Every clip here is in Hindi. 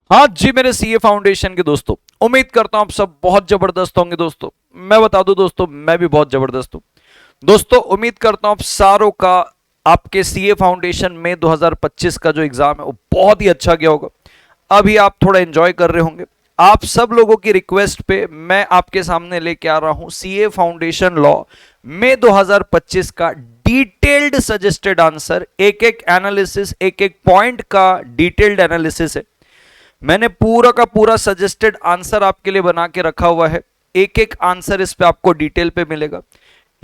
हाँ जी मेरे सीए फाउंडेशन के दोस्तों, उम्मीद करता हूं आप सब बहुत जबरदस्त होंगे। दोस्तों मैं बता दूं दोस्तों, मैं भी बहुत जबरदस्त हूं। दोस्तों उम्मीद करता हूं आप सारों का आपके सीए फाउंडेशन में 2025 का जो एग्जाम है वो बहुत ही अच्छा गया होगा। अभी आप थोड़ा एंजॉय कर रहे होंगे। आप सब लोगों की रिक्वेस्ट पे मैं आपके सामने लेके आ रहा हूं सीए फाउंडेशन लॉ में 2025 का डिटेल्ड सजेस्टेड आंसर। एक एक एनालिसिस, एक एक पॉइंट का डिटेल्ड एनालिसिस है। मैंने पूरा का पूरा सजेस्टेड आंसर आपके लिए बना के रखा हुआ है। एक एक आंसर इस पे आपको डिटेल पे मिलेगा।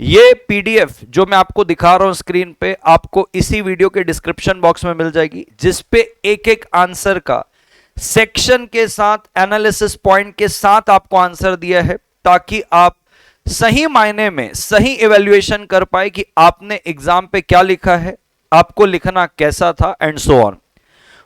ये पीडीएफ जो मैं आपको दिखा रहा हूं स्क्रीन पे, आपको इसी वीडियो के डिस्क्रिप्शन बॉक्स में मिल जाएगी, जिसपे एक एक आंसर का सेक्शन के साथ, एनालिसिस पॉइंट के साथ आपको आंसर दिया है, ताकि आप सही मायने में सही इवैल्यूएशन कर पाए कि आपने एग्जाम पे क्या लिखा है, आपको लिखना कैसा था, एंड सो ऑन।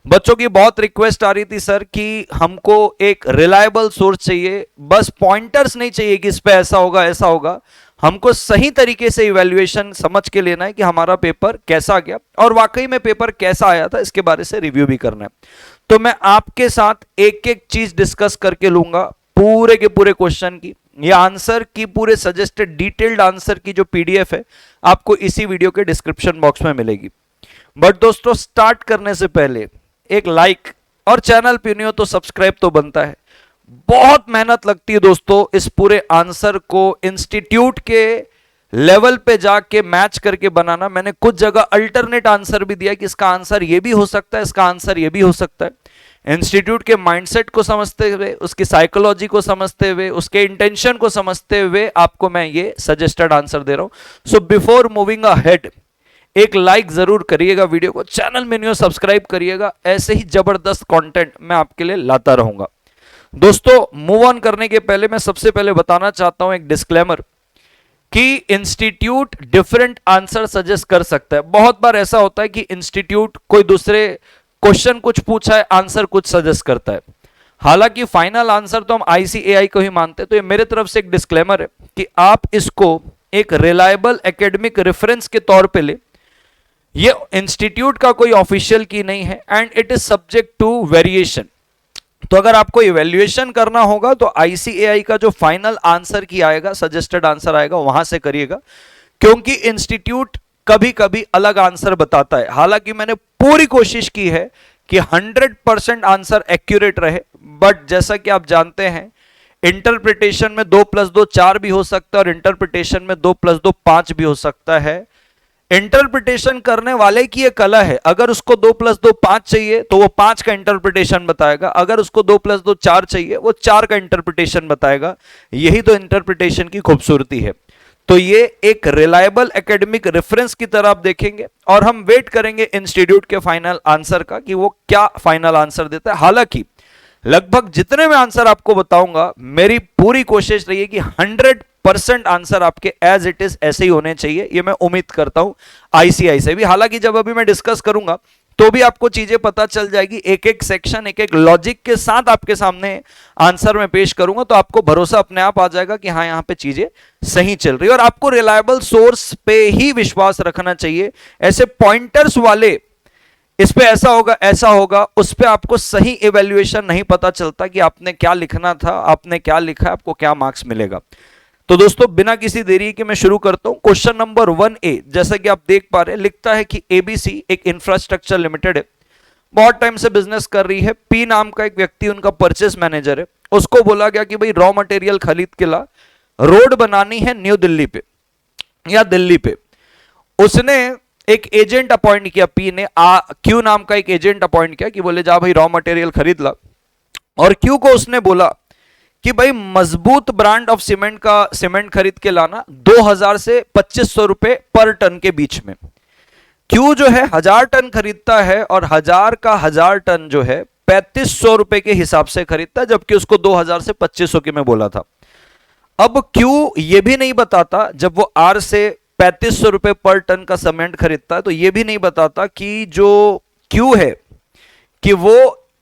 बच्चों की बहुत रिक्वेस्ट आ रही थी सर कि हमको एक रिलायबल सोर्स चाहिए, बस पॉइंटर्स नहीं चाहिए कि इस पे ऐसा होगा ऐसा होगा। हमको सही तरीके से इवैल्यूएशन समझ के लेना है कि हमारा पेपर कैसा गया और वाकई में पेपर कैसा आया था, इसके बारे से रिव्यू भी करना है। तो मैं आपके साथ एक एक चीज डिस्कस करके लूंगा, पूरे के पूरे क्वेश्चन की, ये आंसर की पूरे सजेस्टेड डिटेल्ड आंसर की जो पीडीएफ है आपको इसी वीडियो के डिस्क्रिप्शन बॉक्स में मिलेगी। बट दोस्तों स्टार्ट करने से पहले एक लाइक और चैनल पे नहीं हो तो सब्सक्राइब तो बनता है। बहुत मेहनत लगती है दोस्तों इस पूरे आंसर को इंस्टीट्यूट के लेवल पे जाके मैच करके बनाना। मैंने कुछ जगह अल्टरनेट आंसर भी दिया कि इसका आंसर ये भी हो सकता है, इसका आंसर ये भी हो सकता है। इंस्टीट्यूट के माइंडसेट को समझते हुए, उसकी साइकोलॉजी को समझते हुए, उसके इंटेंशन को समझते हुए आपको मैं ये सजेस्टेड आंसर दे रहा हूं। सो बिफोर मूविंग अहेड एक लाइक जरूर करिएगा वीडियो को, चैनल में न्यू सब्सक्राइब करिएगा। ऐसे ही जबरदस्त कंटेंट मैं आपके लिए लाता रहूंगा। दोस्तों मूव ऑन करने के पहले मैं सबसे पहले बताना चाहता हूं एक डिस्क्लेमर कि इंस्टीट्यूट डिफरेंट आंसर सजेस्ट कर सकता है। बहुत बार ऐसा होता है कि इंस्टीट्यूट कोई दूसरे क्वेश्चन कुछ पूछा है, आंसर कुछ सजेस्ट करता है। हालांकि फाइनल आंसर तो हम आईसीएआई को ही मानते हैं। तो ये मेरे तरफ से एक डिस्क्लेमर है कि आप इसको एक रिलायबल एकेडमिक रेफरेंस के तौर पे ले। ये इंस्टीट्यूट का कोई ऑफिशियल की नहीं है and it is subject to variation. तो अगर आपको इवैल्यूएशन करना होगा तो आईसीएआई का जो फाइनल आंसर की आएगा, सजेस्टेड आंसर आएगा, वहां से करिएगा, क्योंकि इंस्टीट्यूट कभी कभी अलग आंसर बताता है। हालांकि मैंने पूरी कोशिश की है कि 100% आंसर एक्यूरेट रहे, बट जैसा कि आप जानते हैं इंटरप्रिटेशन में 2 + 2 4 भी हो सकता है और इंटरप्रिटेशन में 2 + 2 5 भी हो सकता है। इंटरप्रिटेशन करने वाले की ये कला है, अगर उसको 2 + 2 5 चाहिए तो वो 5 का इंटरप्रिटेशन बताएगा, अगर उसको 2 + 2 4 चाहिए वो 4 का इंटरप्रिटेशन बताएगा। यही तो इंटरप्रिटेशन की खूबसूरती है। तो ये एक रिलायबल एकेडमिक रेफरेंस की तरह आप देखेंगे और हम वेट करेंगे इंस्टीट्यूट के फाइनल आंसर का कि वो क्या फाइनल आंसर देता है। हालांकि लगभग जितने मैं आंसर आपको बताऊंगा, मेरी पूरी कोशिश रही है कि 100% आंसर आपके एज इट इज ऐसे ही होने चाहिए। ये मैं उम्मीद करता हूं आईसीआई से भी। हालांकि जब अभी मैं डिस्कस करूंगा तो भी आपको चीजें पता चल जाएगी, एक एक सेक्शन, एक एक लॉजिक के साथ आपके सामने आंसर में पेश करूंगा, तो आपको भरोसा अपने आप आ जाएगा कि हाँ यहां पे चीजें सही चल रही है। और आपको रिलायबल सोर्स पे ही विश्वास रखना चाहिए। ऐसे पॉइंटर्स वाले इस पे ऐसा होगा ऐसा होगा, उस पे आपको सही इवैल्यूएशन नहीं पता चलता कि आपने क्या लिखना था, आपने क्या लिखा, आपको क्या मार्क्स मिलेगा। तो दोस्तों बिना किसी देरी के मैं शुरू करता हूं। क्वेश्चन नंबर 1A, जैसा कि आप देख पा रहे हैं, लिखता है कि एबीसी एक इंफ्रास्ट्रक्चर लिमिटेड है, बहुत टाइम से बिजनेस कर रही है। पी नाम का एक व्यक्ति उनका परचेस मैनेजर है। उसको बोला गया कि भाई रॉ मटेरियल खरीद के ला, रोड बनानी है न्यू दिल्ली पे या दिल्ली पे। उसने एक एजेंट अपॉइंट किया, पी ने क्यू नाम का एक एजेंट अपॉइंट किया कि बोले जा भाई रॉ मटेरियल खरीद ला। और क्यू को उसने बोला कि भाई मजबूत ब्रांड ऑफ सीमेंट का सीमेंट खरीद के लाना 2000 से 2500 रुपए पर टन के बीच में। क्यू जो है 1000 टन खरीदता है और 1000 का 1000 टन जो है 3500 रुपए के हिसाब से खरीदता है, जबकि उसको 2000 से 2500 के में बोला था। अब क्यू ये भी नहीं बताता, जब वो आर से 3500 रुपए पर टन का सीमेंट खरीदता है, तो ये भी नहीं बताता कि जो क्यू है कि वो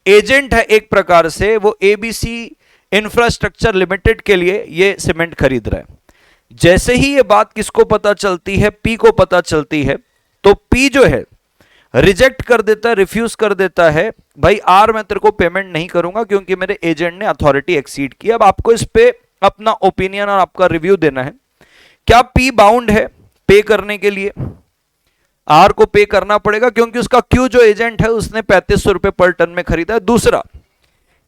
एजेंट है एक प्रकार से, वो एबीसी इंफ्रास्ट्रक्चर लिमिटेड के लिए ये सीमेंट खरीद रहा है। जैसे ही ये बात किसको पता चलती है, पी को पता चलती है, तो पी जो है रिजेक्ट कर देता है, रिफ्यूज कर देता है, भाई आर मैं तेरे को पेमेंट नहीं करूंगा क्योंकि मेरे एजेंट ने अथॉरिटी एक्सीड की। अब आपको इस पे अपना ओपिनियन और आपका रिव्यू देना है। क्या पी बाउंड है पे करने के लिए? आर को पे करना पड़ेगा क्योंकि उसका क्यू जो एजेंट है उसने 3500 रुपए पर टन में खरीदा है। दूसरा,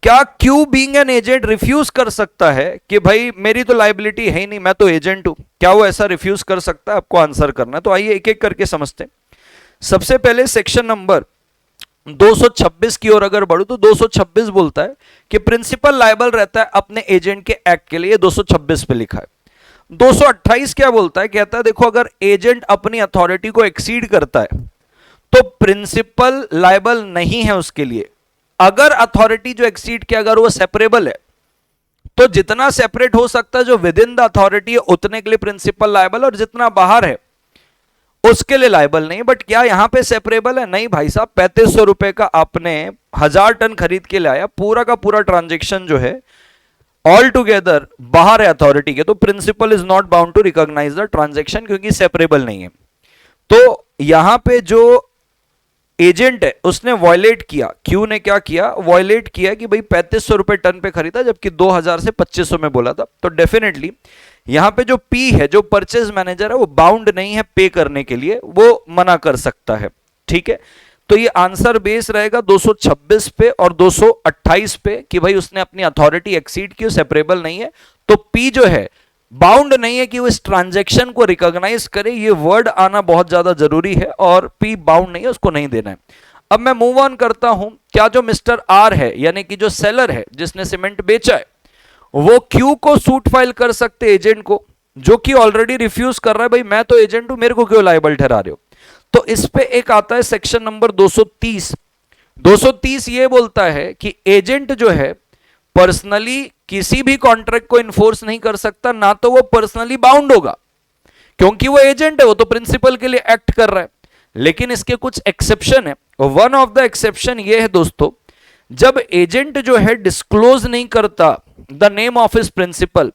क्या Q being an agent refuse कर सकता है कि भाई मेरी तो लाइबिलिटी है ही नहीं, मैं तो एजेंट हूं? क्या वो ऐसा रिफ्यूज कर सकता है? आपको आंसर करना है। तो आइए एक एक करके समझते हैं। सबसे पहले सेक्शन नंबर 226 की ओर अगर बढ़ू तो 226 बोलता है कि प्रिंसिपल लायबल रहता है अपने एजेंट के एक्ट के लिए, 226 पे लिखा है। 228 क्या बोलता है? कहता है देखो अगर एजेंट अपनी अथॉरिटी को एक्सीड करता है तो प्रिंसिपल लायबल नहीं है उसके लिए। अगर अथॉरिटी जो एक्सीड किया अगर वो सेपरेबल है तो जितना सेपरेट हो सकता है जो विद इन द अथॉरिटी है उतने के लिए प्रिंसिपल लायबल, और जितना बाहर है उसके लिए लायबल नहीं। बट क्या यहां पे सेपरेबल है? नहीं भाई साहब, 3500 रुपए का आपने 1000 टन खरीद के लाया, पूरा का पूरा ट्रांजेक्शन जो है ऑल टुगेदर बाहर है अथॉरिटी के, तो principal is not bound to recognize the transaction क्योंकि सेपरेबल नहीं है। तो यहां पे जो एजेंट है उसने वॉयलेट किया, क्यू ने क्या किया? वॉयलेट किया कि भाई 3500 रुपए टन पे खरीदा जबकि 2000 से 2500 में बोला था। तो डेफिनेटली यहां पे जो पी है, जो परचेज मैनेजर है, वो बाउंड नहीं है पे करने के लिए, वो मना कर सकता है। ठीक है, तो ये आंसर बेस रहेगा 226 पे और 228 पे कि भाई उसने अपनी अथॉरिटी एक्सीड की, सेपरेबल नहीं है। तो पी जो है बाउंड नहीं है कि वो इस ट्रांजैक्शन को रिकॉग्नाइज करे, ये वर्ड आना बहुत ज्यादा जरूरी है, और पी बाउंड नहीं है, उसको नहीं देना है। अब मैं मूव ऑन करता हूं। क्या जो मिस्टर आर है यानी कि जो सेलर है जिसने सीमेंट बेचा है, वो क्यू को सूट फाइल कर सकते एजेंट को, जो कि ऑलरेडी रिफ्यूज कर रहा है, भाई मैं तो एजेंट हूं, मेरे को क्यों लायबल ठहरा रहे हो? तो इस पे एक आता है सेक्शन नंबर 230। 230 ये बोलता है कि एजेंट जो है पर्सनली किसी भी कॉन्ट्रैक्ट को इन्फोर्स नहीं कर सकता, ना तो वो पर्सनली बाउंड होगा क्योंकि वो एजेंट है, वो तो प्रिंसिपल के लिए एक्ट कर रहा है। लेकिन इसके कुछ एक्सेप्शन है। वन ऑफ द एक्सेप्शन ये है दोस्तों, जब एजेंट जो है डिस्क्लोज नहीं करता the name of his principal,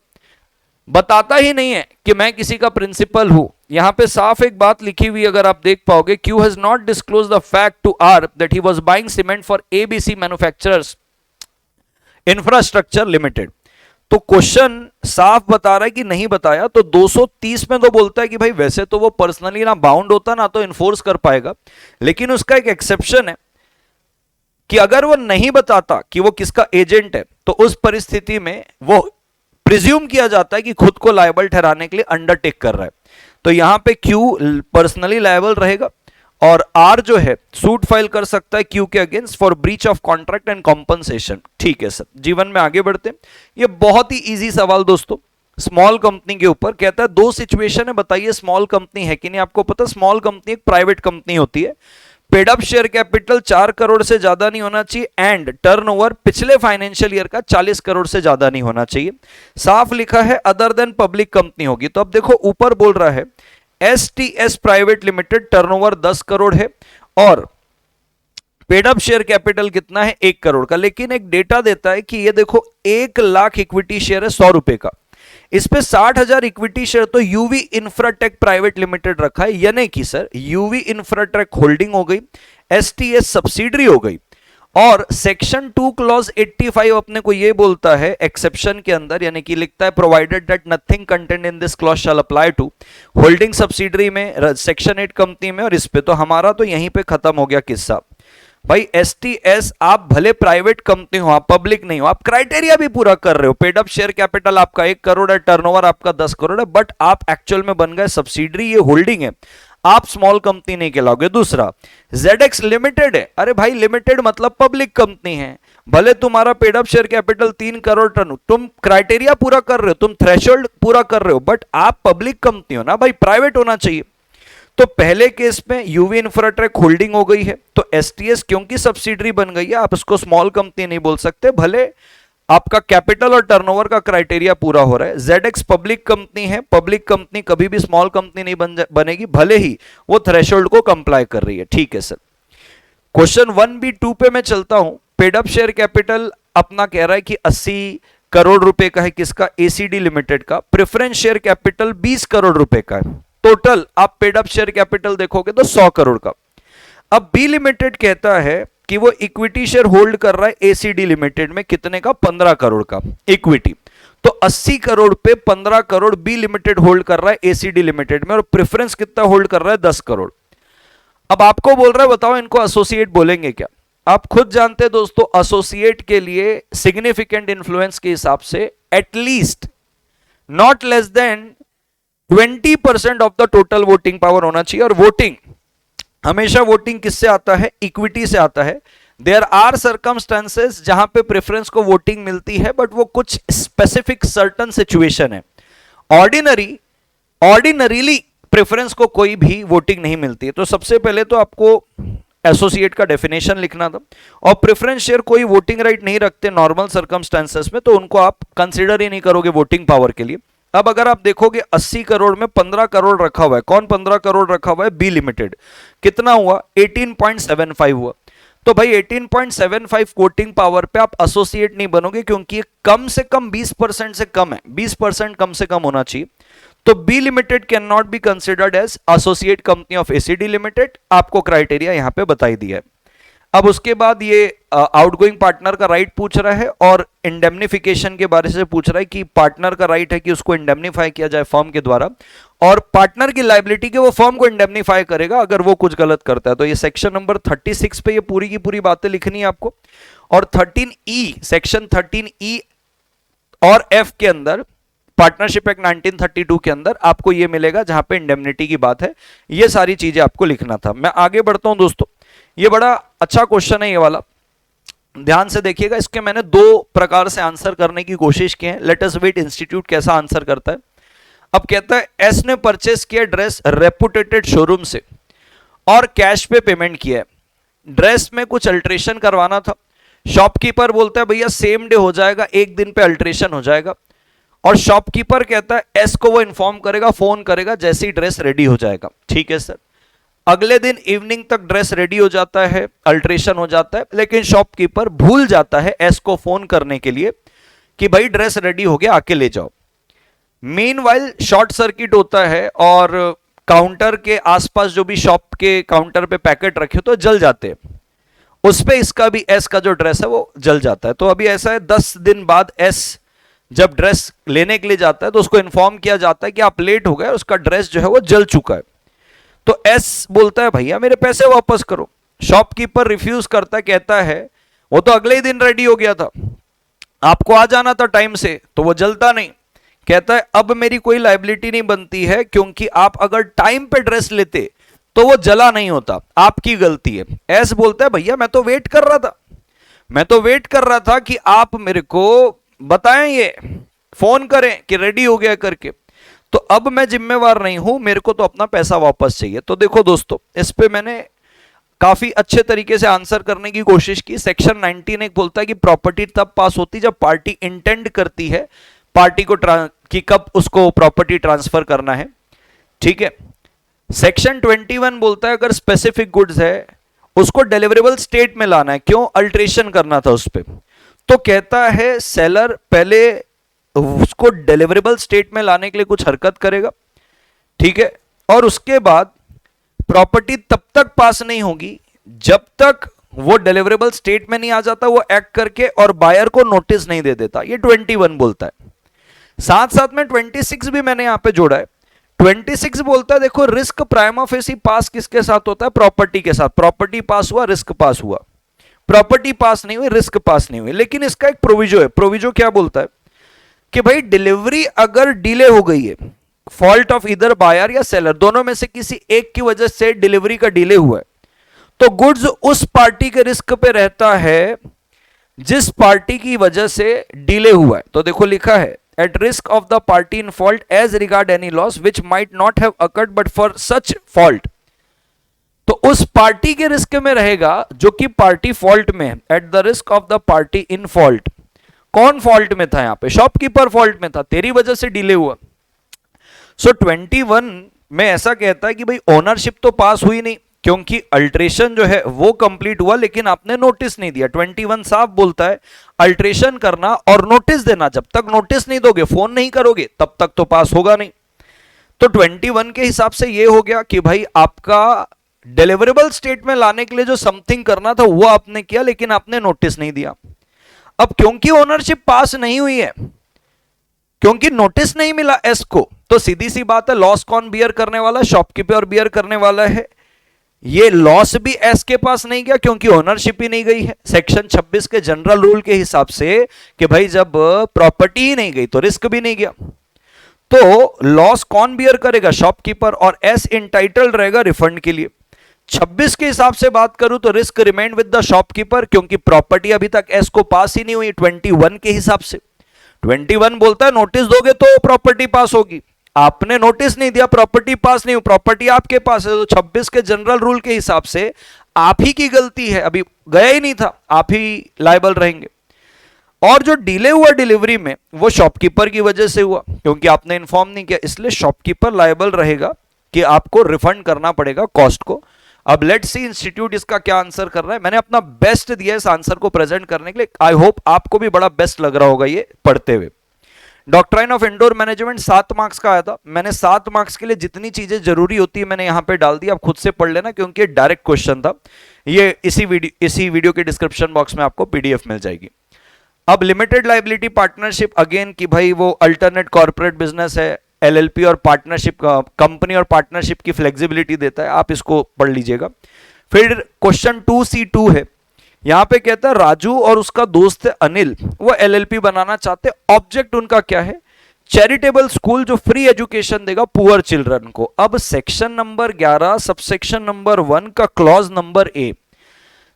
बताता ही नहीं है कि मैं किसी का प्रिंसिपल हूं। यहां पे साफ एक बात लिखी हुई अगर आप देख पाओगे, Q has not disclose the fact to R that he was buying cement for ABC manufacturers infrastructure limited. तो क्वेश्चन साफ बता रहा है कि नहीं बताया। तो 230 में तो बोलता है कि भाई वैसे तो वो पर्सनली ना बाउंड होता ना तो इन्फोर्स कर पाएगा, लेकिन उसका एक एक्सेप्शन है कि अगर वो नहीं बताता कि वो किसका एजेंट है तो उस परिस्थिति में वो प्रिज्यूम किया जाता है कि खुद को लायबल ठहराने के लिए अंडरटेक कर रहा है। तो यहां पे क्यू पर्सनली लायबल रहेगा और आर जो है सूट फाइल कर सकता है क्यू के against for breach of contract and compensation. ठीक है सर, जीवन में आगे बढ़ते हैं। ये बहुत ही इजी सवाल दोस्तों, स्मॉल कंपनी के ऊपर कहता है दो सिचुएशन है, बताइए स्मॉल कंपनी है कि नहीं। आपको पता स्मॉल कंपनी एक प्राइवेट कंपनी होती है, paid up share capital 4 crore से ज्यादा नहीं होना चाहिए एंड टर्नओवर पिछले फाइनेंशियल ईयर का 40 करोड़ से ज्यादा नहीं होना चाहिए। साफ लिखा है अदर देन पब्लिक कंपनी होगी। तो अब देखो ऊपर बोल रहा है STS private limited, turnover 10 crore है और पेड अप शेयर कैपिटल कितना है 1 करोड़ का। लेकिन एक डेटा देता है कि ये देखो 1 लाख इक्विटी शेयर है 100 रुपए का, इस पे 60,000 इक्विटी शेयर तो यूवी इंफ्राटेक प्राइवेट लिमिटेड रखा है, यानी कि सर यूवी इंफ्राटेक होल्डिंग हो गई, STS सब्सिडरी हो गई। और सेक्शन 2 क्लॉज 85 अपने को ये बोलता है एक्सेप्शन के अंदर, यानी कि लिखता है provided that nothing content in this clause shall apply to holding subsidiary में, सेक्शन 8 कंपनी में और इस पे। तो हमारा तो यहीं पे खत्म हो गया किस्सा। भाई STS आप भले प्राइवेट कंपनी हो, आप पब्लिक नहीं हो, आप क्राइटेरिया भी पूरा कर रहे हो, पेड अप शेयर कैपिटल आपका 1 करोड़ है, टर्नओवर आपका 10 करोड़ है, बट आप एक्चुअल में बन गए सब्सिडरी, ये होल्डिंग है, आप स्मॉल कंपनी नहीं कहलाओगे। दूसरा ZX लिमिटेड है, अरे भाई लिमिटेड मतलब पब्लिक कंपनी है, भले तुम्हारा paid up share capital 3 crore turn, तुम क्राइटेरिया पूरा कर रहे हो, तुम थ्रेशोल्ड पूरा कर रहे हो, बट आप पब्लिक कंपनी हो ना भाई, प्राइवेट होना चाहिए। तो पहले केस में यूवी इंफ्राटेक होल्डिंग हो गई है, तो STS क्योंकि सब्सिडरी बन गई है आप इसको स्मॉल कंपनी नहीं बोल सकते, भले आपका कैपिटल और टर्नओवर का क्राइटेरिया पूरा हो रहा है। ZX पब्लिक कंपनी है, पब्लिक कंपनी कभी भी स्मॉल कंपनी नहीं बनेगी भले ही वो थ्रेशोल्ड को कंप्लाई कर रही है। ठीक है सर, क्वेश्चन 1B2 पे मैं चलता हूं। पेड अप शेयर कैपिटल अपना कह रहा है कि 80 करोड़ रुपए का है, किसका? ACD लिमिटेड का। प्रेफरेंस शेयर कैपिटल 20 करोड़ रुपए का है, टोटल आप पेड अप शेयर कैपिटल देखोगे तो 100 करोड़ का। अब बी लिमिटेड कहता है कि वो इक्विटी शेयर होल्ड कर रहा है एसीडी लिमिटेड में, कितने का, 15 करोड़ का इक्विटी। तो 80 करोड़ पे 15 करोड़ बी लिमिटेड होल्ड कर रहा है एसीडी लिमिटेड में, और प्रेफरेंस कितना होल्ड कर रहा है, 10 करोड़। अब आपको बोल रहा है बताओ इनको एसोसिएट बोलेंगे क्या? आप खुद जानते हैं दोस्तों, एसोसिएट के लिए सिग्निफिकेंट इन्फ्लुएंस के हिसाब से at least not less than 20% of the total voting power होना चाहिए। और वोटिंग हमेशा, वोटिंग किससे आता है, इक्विटी से आता है। देयर आर सर्कमस्टेंसेस जहां पे प्रेफरेंस को वोटिंग मिलती है, बट वो कुछ स्पेसिफिक सर्टन सिचुएशन है। ऑर्डिनरीली प्रेफरेंस को कोई भी वोटिंग नहीं मिलती है। तो सबसे पहले तो आपको एसोसिएट का डेफिनेशन लिखना था, और प्रेफरेंस शेयर कोई वोटिंग राइट नहीं रखते नॉर्मल सर्कमस्टेंसेस में, तो उनको आप कंसीडर ही नहीं करोगे वोटिंग पावर के लिए। अब अगर आप देखोगे 80 करोड़ में 15 करोड़ रखा हुआ है, कौन 15 करोड़ रखा हुआ है, बी लिमिटेड। कितना हुआ, 18.75 हुआ। तो भाई 18.75 वोटिंग पावर पे आप एसोसिएट नहीं बनोगे, क्योंकि ये कम से कम 20% से कम है, 20% कम से कम होना चाहिए। तो B limited can not be considered as associate company of ACD limited. आपको क्राइटेरिया यहां पे बताई दिया है। अब उसके बाद ये आउटगोइंग पार्टनर का राइट पूछ रहा है, और इंडेमनिफिकेशन के बारे से पूछ रहा है कि पार्टनर का राइट है कि उसको इंडेमनीफाई किया जाए फर्म के द्वारा, और पार्टनर की लायबिलिटी के वो फर्म को इंडेमनीफाई करेगा अगर वो कुछ गलत करता है। तो ये सेक्शन नंबर 36 पे ये पूरी की पूरी बातें लिखनी है आपको। और 13E, सेक्शन 13E और F के अंदर, पार्टनरशिप एक्ट 1932 के अंदर आपको ये मिलेगा जहां पे इंडेमनिटी की बात है। ये सारी चीजें आपको लिखना था। मैं आगे बढ़ता हूं दोस्तों, ये बड़ा अच्छा क्वेश्चन है ये वाला, ध्यान से देखिएगा। इसके मैंने 2 प्रकार से आंसर करने की कोशिश की है। लेट अस वेट इंस्टीट्यूट कैसा आंसर करता है। अब कहता है एस ने परचेस किया ड्रेस रेपुटेटेड शोरूम से और कैश पे पेमेंट किया है। ड्रेस में कुछ अल्ट्रेशन करवाना था। शॉपकीपर बोलता है भैया सेम डे हो जाएगा, एक दिन पे अल्ट्रेशन हो जाएगा। और शॉपकीपर कहता है एस को वो इन्फॉर्म करेगा, फोन करेगा जैसे ही ड्रेस रेडी हो जाएगा। ठीक है सर। अगले दिन इवनिंग तक ड्रेस रेडी हो जाता है, अल्ट्रेशन हो जाता है, लेकिन शॉपकीपर भूल जाता है एस को फोन करने के लिए कि भाई ड्रेस रेडी हो गया, आके ले जाओ। मीनवाइल शॉर्ट सर्किट होता है और काउंटर के आसपास जो भी शॉप के काउंटर पे पैकेट रखे हो तो जल जाते हैं। उस पे इसका भी एस का जो ड्रेस है वो जल जाता है। तो अभी ऐसा है 10 दिन बाद एस जब ड्रेस लेने के लिए जाता है तो उसको इन्फॉर्म किया जाता है कि आप लेट हो गए, उसका ड्रेस जो है वो जल चुका है। तो एस बोलता है भैया मेरे पैसे वापस करो। शॉपकीपर रिफ्यूज करता है, कहता है वो तो अगले ही दिन रेडी हो गया था, आपको आ जाना था टाइम से, तो वो जलता नहीं। कहता है अब मेरी कोई लायबिलिटी नहीं बनती है, क्योंकि आप अगर टाइम पे ड्रेस लेते तो वो जला नहीं होता, आपकी गलती है। एस बोलता है भैया मैं तो वेट कर रहा था कि आप मेरे को बताएं, ये फोन करें कि रेडी हो गया करके, तो अब मैं जिम्मेवार नहीं हूं, मेरे को तो अपना पैसा वापस चाहिए। तो देखो दोस्तों, इस पे मैंने काफी अच्छे तरीके से आंसर करने की कोशिश की। सेक्शन 19 एक बोलता है कि प्रॉपर्टी तब पास होती जब पार्टी इंटेंड करती है पार्टी को कि कब उसको प्रॉपर्टी ट्रांसफर करना है। ठीक है। सेक्शन 21 बोलता है अगर स्पेसिफिक गुड्स है उसको डिलीवरेबल स्टेट में लाना है। क्यों? अल्ट्रेशन करना था उस पर। तो कहता है सेलर पहले उसको डिलीवरेबल स्टेट में लाने के लिए कुछ हरकत करेगा। ठीक है। और उसके बाद प्रॉपर्टी तब तक पास नहीं होगी जब तक वो डिलीवरेबल स्टेट में नहीं आ जाता, वो एक्ट करके और बायर को नोटिस नहीं दे देता। ये 21 बोलता है। साथ साथ में 26 भी मैंने यहां पे जोड़ा है। 26 बोलता है देखो रिस्क प्राइमा फेसी पास किसके साथ होता है? प्रॉपर्टी के साथ। प्रॉपर्टी पास हुआ, रिस्क पास हुआ। प्रॉपर्टी पास नहीं हुई, रिस्क पास नहीं हुई। लेकिन इसका एक प्रोविजो है। प्रोविजो क्या बोलता है कि भाई डिलीवरी अगर डिले हो गई है, फॉल्ट ऑफ इधर बायर या सेलर, दोनों में से किसी एक की वजह से डिलीवरी का डिले हुआ है, तो गुड्स उस पार्टी के रिस्क पे रहता है जिस पार्टी की वजह से डिले हुआ है। तो देखो लिखा है at risk of the party in fault as regard any loss which might not have occurred but for such fault। तो उस पार्टी के रिस्क में रहेगा जो कि पार्टी फॉल्ट में है। At the risk of the party in fault. कौन फॉल्ट में था? यहां पे शॉपकीपर फॉल्ट में था, तेरी वजह से डिले हुआ। सो 21 में ऐसा कहता है कि भाई ओनरशिप तो पास हुई नहीं क्योंकि अल्ट्रेशन जो है वो कंप्लीट हुआ, लेकिन आपने नोटिस नहीं दिया। 21 साफ बोलता है अल्ट्रेशन करना और नोटिस देना, जब तक नोटिस नहीं दोगे, फोन नहीं करोगे, तब तक तो पास होगा नहीं। तो 21 के हिसाब से ये हो गया कि भाई आपका डिलीवरेबल स्टेट में लाने के लिए जो समथिंग करना था वो आपने किया, लेकिन आपने नोटिस नहीं दिया। अब क्योंकि ओनरशिप पास नहीं हुई है, क्योंकि नोटिस नहीं मिला एस को, तो सीधी सी बात है लॉस कौन बियर करने वाला? शॉपकीपर बियर करने वाला है। ये लॉस भी एस के पास नहीं गया क्योंकि ओनरशिप ही नहीं गई है। सेक्शन 26 के जनरल रूल के हिसाब से कि भाई जब प्रॉपर्टी ही नहीं गई तो रिस्क भी नहीं गया। तो लॉस कौन बियर करेगा? शॉपकीपर, और एस इंटाइटल्ड रहेगा रिफंड के लिए। 26 के हिसाब से बात करूं तो risk remain with the shopkeeper, क्योंकि प्रॉपर्टी अभी तक एस को पास ही नहीं हुई 21 के हिसाब से। 21 बोलता है नोटिस दोगे तो प्रॉपर्टी पास होगी, आपने नोटिस नहीं दिया, प्रॉपर्टी पास नहीं हुई, प्रॉपर्टी आपके पास है, तो 26 के जनरल रूल के हिसाब से आप ही की गलती है, अभी गया ही नहीं था, आप ही लायबल रहेंगे। और जो डिले हुआ डिलीवरी में वो शॉपकीपर की वजह से हुआ, क्योंकि आपने इन्फॉर्म नहीं किया, इसलिए शॉपकीपर लायबल रहेगा कि आपको रिफंड करना पड़ेगा कॉस्ट को। अब लेट्स सी इंस्टीट्यूट इसका क्या आंसर कर रहा है। मैंने अपना बेस्ट दिया इस आंसर को प्रेजेंट करने के लिए। आई होप आपको भी बड़ा बेस्ट लग रहा होगा ये पढ़ते हुए। Doctrine of indoor management 7 marks का आया था। मैंने 7 मार्क्स के लिए जितनी चीजें जरूरी होती है मैंने यहां पे डाल दी, आप खुद से पढ़ लेना क्योंकि डायरेक्ट क्वेश्चन था ये। इसी वीडियो के डिस्क्रिप्शन बॉक्स में आपको पीडीएफ मिल जाएगी। अब लिमिटेड लाइबिलिटी पार्टनरशिप, अगेन कि भाई वो अल्टरनेट कॉर्पोरेट बिजनेस है, एलएलपी और पार्टनरशिप, कंपनी और पार्टनरशिप की फ्लेक्सिबिलिटी देता है, आप इसको पढ़ लीजिएगा। फिर क्वेश्चन 2C2 है, यहां पे कहता है राजू और उसका दोस्त है अनिल, वो एलएलपी बनाना चाहते, ऑब्जेक्ट उनका क्या है? चैरिटेबल स्कूल जो फ्री एजुकेशन देगा पुअर चिल्ड्रन को। अब सेक्शन नंबर 11 सबसेक्शन नंबर 1 का क्लॉज नंबर ए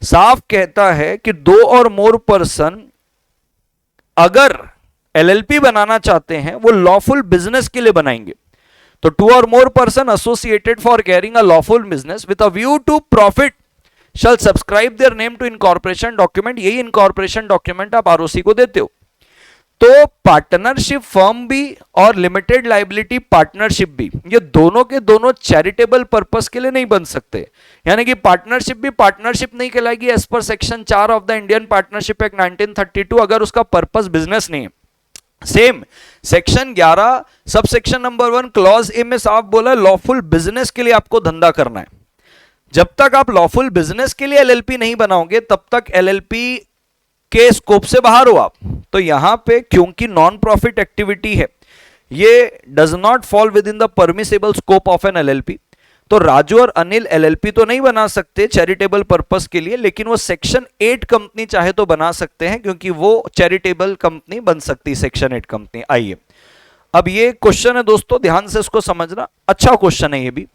साफ कहता है कि 2 और मोर पर्सन अगर एलएलपी बनाना चाहते हैं वो लॉफुल बिजनेस के लिए बनाएंगे। तो 2 और more person associated for carrying a lawful business with a view to profit shall subscribe their name to incorporation document. यही इनकॉर्पोरेशन डॉक्यूमेंट आप आरओसी को देते हो। तो पार्टनरशिप फर्म भी और लिमिटेड लाइबिलिटी पार्टनरशिप भी, ये दोनों के दोनों चैरिटेबल पर्पस के लिए नहीं बन सकते। यानी कि पार्टनरशिप भी पार्टनरशिप नहीं कहलाएगी as per section 4 of the Indian partnership act 1932 अगर उसका पर्पस बिजनेस नहीं है। सेम सेक्शन 11 सब सेक्शन नंबर 1 क्लॉज ए में साफ बोला लॉफुल बिजनेस के लिए आपको धंधा करना है। जब तक आप लॉफुल बिजनेस के लिए एलएलपी नहीं बनाओगे तब तक एलएलपी के स्कोप से बाहर हो आप। तो यहां पे क्योंकि नॉन प्रॉफिट एक्टिविटी है, ये does not fall within the permissible scope of an LLP. तो राजू और अनिल एलएलपी तो नहीं बना सकते चैरिटेबल पर्पस के लिए, लेकिन वो सेक्शन 8 कंपनी चाहे तो बना सकते हैं क्योंकि वो चैरिटेबल कंपनी बन सकती है सेक्शन 8 कंपनी। आइए अब ये क्वेश्चन है दोस्तों, ध्यान से इसको समझना, अच्छा क्वेश्चन है ये भी।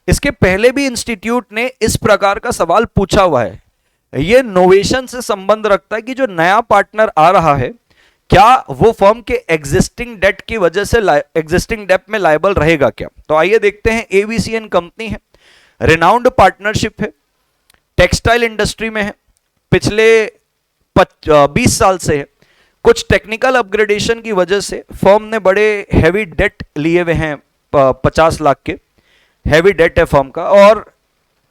इसके पहले भी इंस्टीट्यूट ने इस प्रकार का सवाल पूछा हुआ है। ये नोवेशन से संबंध रखता है कि जो नया पार्टनर आ रहा है क्या वो फर्म के एग्जिस्टिंग डेट की वजह से एग्जिस्टिंग डेट में लायबल रहेगा क्या। तो आइए देखते हैं। एवीसीएन कंपनी है, रिनाउंड पार्टनरशिप है, टेक्सटाइल इंडस्ट्री में है, पिछले 20 साल से है। कुछ टेक्निकल अपग्रेडेशन की वजह से फर्म ने बड़े हैवी डेट लिए हुए हैं, 50 लाख के हैवी डेट है फर्म का, और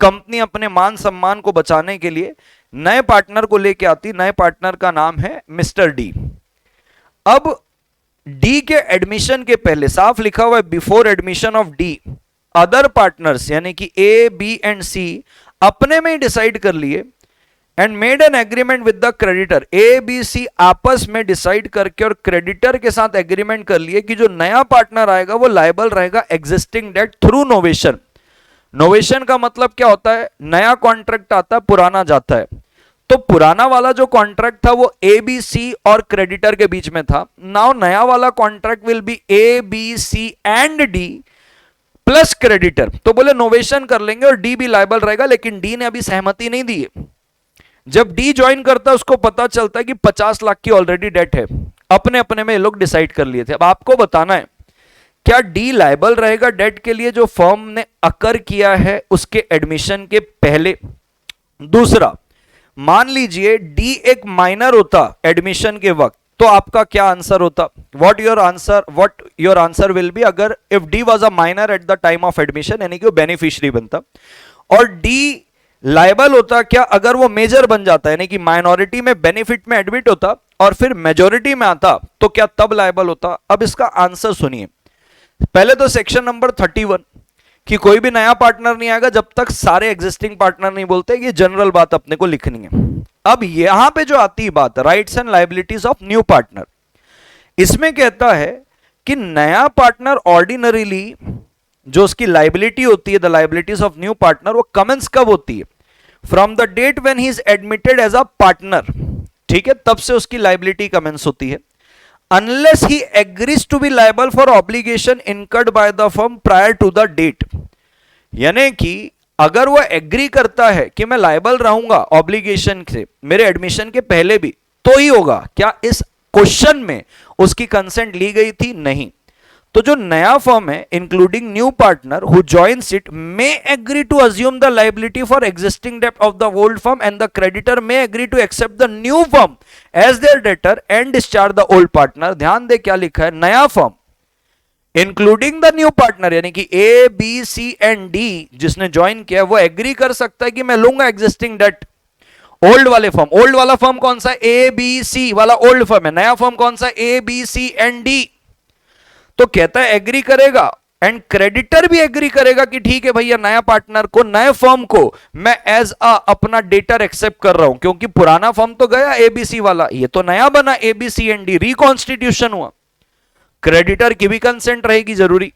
कंपनी अपने मान सम्मान को बचाने के लिए नए पार्टनर को लेके आती। नए पार्टनर का नाम है मिस्टर डी। अब डी के एडमिशन के पहले साफ लिखा हुआ है before admission of D other partners यानी कि ए बी एंड सी अपने में ही डिसाइड कर लिए and made an agreement with the creditor. A B C आपस में डिसाइड करके और क्रेडिटर के साथ एग्रीमेंट कर लिए कि जो नया पार्टनर आएगा वो लायबल रहेगा existing debt through novation. Novation का मतलब क्या होता है? नया कॉन्ट्रैक्ट आता है, पुराना जाता है। तो पुराना वाला जो कॉन्ट्रैक्ट था वो ए बी सी और क्रेडिटर के बीच में था। नाउ नया वाला contract will be A B C and D plus creditor. तो बोले नोवेशन कर लेंगे और डी भी लायबल रहेगा, लेकिन डी ने अभी सहमति नहीं दी है। जब डी ज्वाइन करता है उसको पता चलता है कि 50 लाख की ऑलरेडी डेट है, अपने अपने में ये लोग डिसाइड कर लिए थे। अब आपको बताना है क्या डी लायबल रहेगा डेट के लिए जो फर्म ने अकर किया है उसके एडमिशन के पहले। दूसरा, मान लीजिए डी एक माइनर होता एडमिशन के वक्त, तो आपका क्या आंसर होता? What your answer will be अगर if D was a minor at the time of admission, यानी कि वो बेनिफिशियरी बनता। और डी लायबल होता क्या अगर वो मेजर बन जाता, यानी कि माइनॉरिटी में बेनिफिट में एडमिट होता और फिर मेजोरिटी में आता, तो क्या तब लायबल होता? अब इसका आंसर सुनिए। पहले तो सेक्शन नंबर 31 कि कोई भी नया पार्टनर नहीं आएगा जब तक सारे एग्जिस्टिंग पार्टनर नहीं बोलते। ये जनरल बात अपने को लिखनी है। अब यहां पे जो आती है बात rights and liabilities of new partner, इसमें कहता है कि नया पार्टनर ऑर्डिनरीली जो उसकी लाइबिलिटी होती है, the liabilities of new partner, वो कमेंस कब होती है? From the date when he is admitted as a partner, ठीक है, तब से उसकी लाइबिलिटी कमेंस होती है। Unless he agrees to be liable for obligation incurred by the firm prior to the date, यानी कि अगर वो एग्री करता है कि मैं लायबल रहूंगा ऑब्लिगेशन से मेरे एडमिशन के पहले भी, तो ही होगा। क्या इस क्वेश्चन में उसकी कंसेंट ली गई थी? नहीं। तो जो नया फर्म है including new partner who joins it may agree to assume the liability for existing debt of the old firm and the creditor may agree to accept the new firm as their debtor and discharge the old partner. ध्यान दे क्या लिखा है, नया firm including the new partner, यानी कि A B C and D जिसने ज्वाइन किया वो एग्री कर सकता है कि मैं लूंगा एग्जिस्टिंग डेट ओल्ड वाले फर्म। ओल्ड वाला फर्म कौन सा? ए बी सी वाला ओल्ड फर्म है। नया फर्म कौन सा? A B C and D. तो कहता है एग्री करेगा एंड क्रेडिटर भी एग्री करेगा कि ठीक है भैया, नया पार्टनर को, नए फर्म को मैं एज अ अपना डेटर एक्सेप्ट कर रहा हूं, क्योंकि पुराना फर्म तो गया एबीसी वाला, ये तो नया बना एबीसी एंड डी, रिकॉन्स्टिट्यूशन हुआ। क्रेडिटर की भी कंसेंट रहेगी जरूरी।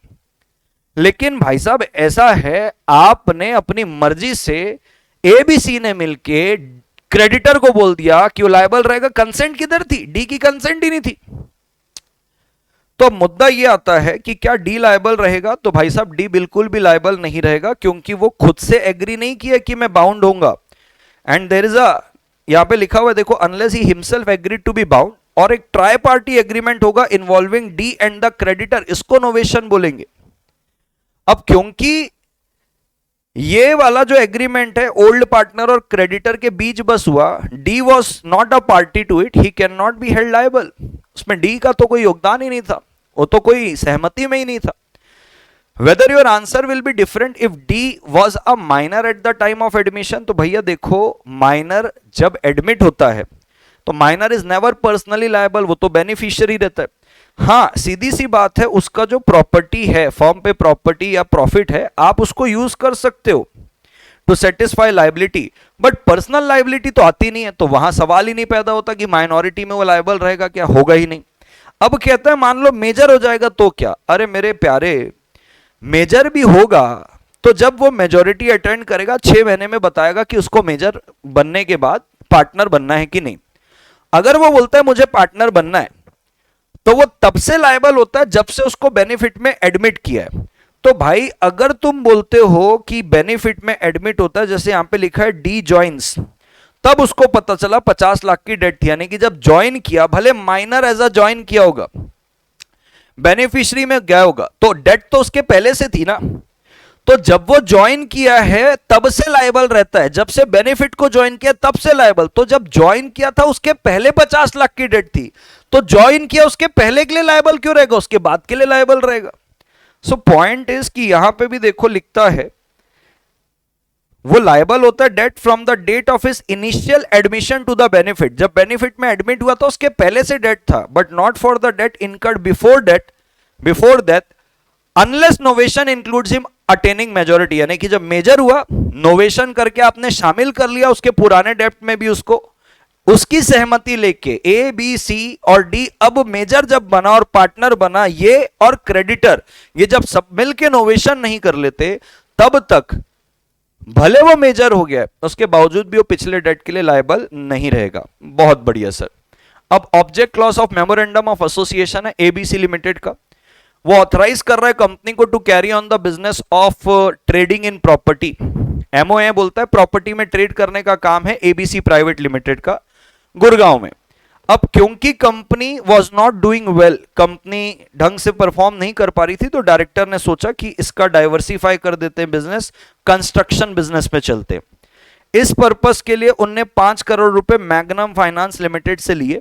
लेकिन भाई साहब ऐसा है, आपने अपनी मर्जी से, एबीसी ने मिलके क्रेडिटर को बोल दिया कि वो लायबल रहेगा, कंसेंट किधर थी? डी की कंसेंट ही नहीं थी। तो मुद्दा ये आता है कि क्या डी लायबल रहेगा? तो भाई साहब डी बिल्कुल भी लायबल नहीं रहेगा, क्योंकि वो खुद से एग्री नहीं किया कि मैं बाउंड होऊंगा। एंड देयर इज अ, यहां पे लिखा हुआ है देखो, unless he himself agree to be bound, और एक ट्राई पार्टी एग्रीमेंट होगा involving D and the creditor, इसको नोवेशन बोलेंगे। अब क्योंकि ये वाला जो एग्रीमेंट है ओल्ड पार्टनर और क्रेडिटर के बीच बस हुआ, D was not a party to it, he can not be held liable. उसमें डी का तो कोई योगदान ही नहीं था, वो तो कोई सहमति में ही नहीं था। Whether your answer will be different if D was a minor at the time of admission. तो भैया देखो, माइनर जब एडमिट होता है तो minor is never personally liable, वो तो बेनिफिशियरी रहता है। हाँ, सीधी सी बात है, उसका जो प्रॉपर्टी है, फॉर्म पे प्रॉपर्टी या प्रॉफिट है, आप उसको यूज कर सकते हो to satisfy liability, but personal liability तो आती नहीं है। तो वहां सवाल ही नहीं पैदा होता कि माइनॉरिटी में वो लायबल रहेगा, क्या होगा ही नहीं। अब कहता है मान लो मेजर हो जाएगा तो क्या? अरे मेरे प्यारे, मेजर भी होगा तो जब वो मेजोरिटी अटेंड करेगा 6 महीने में बताएगा कि उसको मेजर बनने के बाद पार्टनर बनना है कि नहीं। अगर वो बोलता है मुझे पार्टनर बनना है, तो वो तब से लायबल होता है जब से उसको बेनिफिट में एडमिट किया है। तो भाई अगर तुम बोलते हो कि बेनिफिट में एडमिट होता है, जैसे यहां पे लिखा है डी जॉइन्स, तब उसको पता चला 50 लाख की डेट थी, यानी कि जब ज्वाइन किया, भले माइनर एज अ ज्वाइन किया होगा, बेनिफिशियरी में गया होगा, तो डेट तो उसके पहले से थी ना। तो जब वो ज्वाइन किया है तब से लायबल रहता है, जब से बेनिफिट को ज्वाइन किया तब से लायबल। तो जब ज्वाइन किया था उसके पहले 50 लाख की डेट थी, तो ज्वाइन किया उसके पहले के लिए लायबल क्यों रहेगा, उसके बाद के लिए लायबल रहेगा। सो पॉइंट इज कि यहां पे भी देखो लिखता है वो लायबल होता है debt from the date of his initial admission to the benefit. जब बेनिफिट में एडमिट हुआ था उसके पहले से डेट था, but not for the debt incurred before that unless novation includes him attaining majority, यानी कि जब मेजर हुआ, नोवेशन करके आपने शामिल कर लिया उसके पुराने डेट में भी उसको, उसकी सहमति लेके ए बी सी और डी अब मेजर जब बना और पार्टनर बना, ये और क्रेडिटर, ये जब सब मिलके नोवेशन नहीं कर लेते, तब तक भले वो मेजर हो गया उसके बावजूद भी वो पिछले डेट के लिए लायबल नहीं रहेगा। बहुत बढ़िया सर। अब object clause of memorandum of association है एबीसी लिमिटेड का, वो ऑथराइज कर रहा है कंपनी को to carry on the business of trading in property. MOA बोलता है प्रॉपर्टी में ट्रेड करने का काम है एबीसी प्राइवेट लिमिटेड का, गुड़गांव में। अब क्योंकि company was not doing well, company ढंग से परफॉर्म नहीं कर पा रही थी, तो डायरेक्टर ने सोचा कि इसका डाइवर्सिफाई कर देते हैं बिजनेस, कंस्ट्रक्शन बिजनेस पे चलते। इस पर्पस के लिए उनने 5 करोड़ रुपए मैग्नम फाइनेंस लिमिटेड से लिए।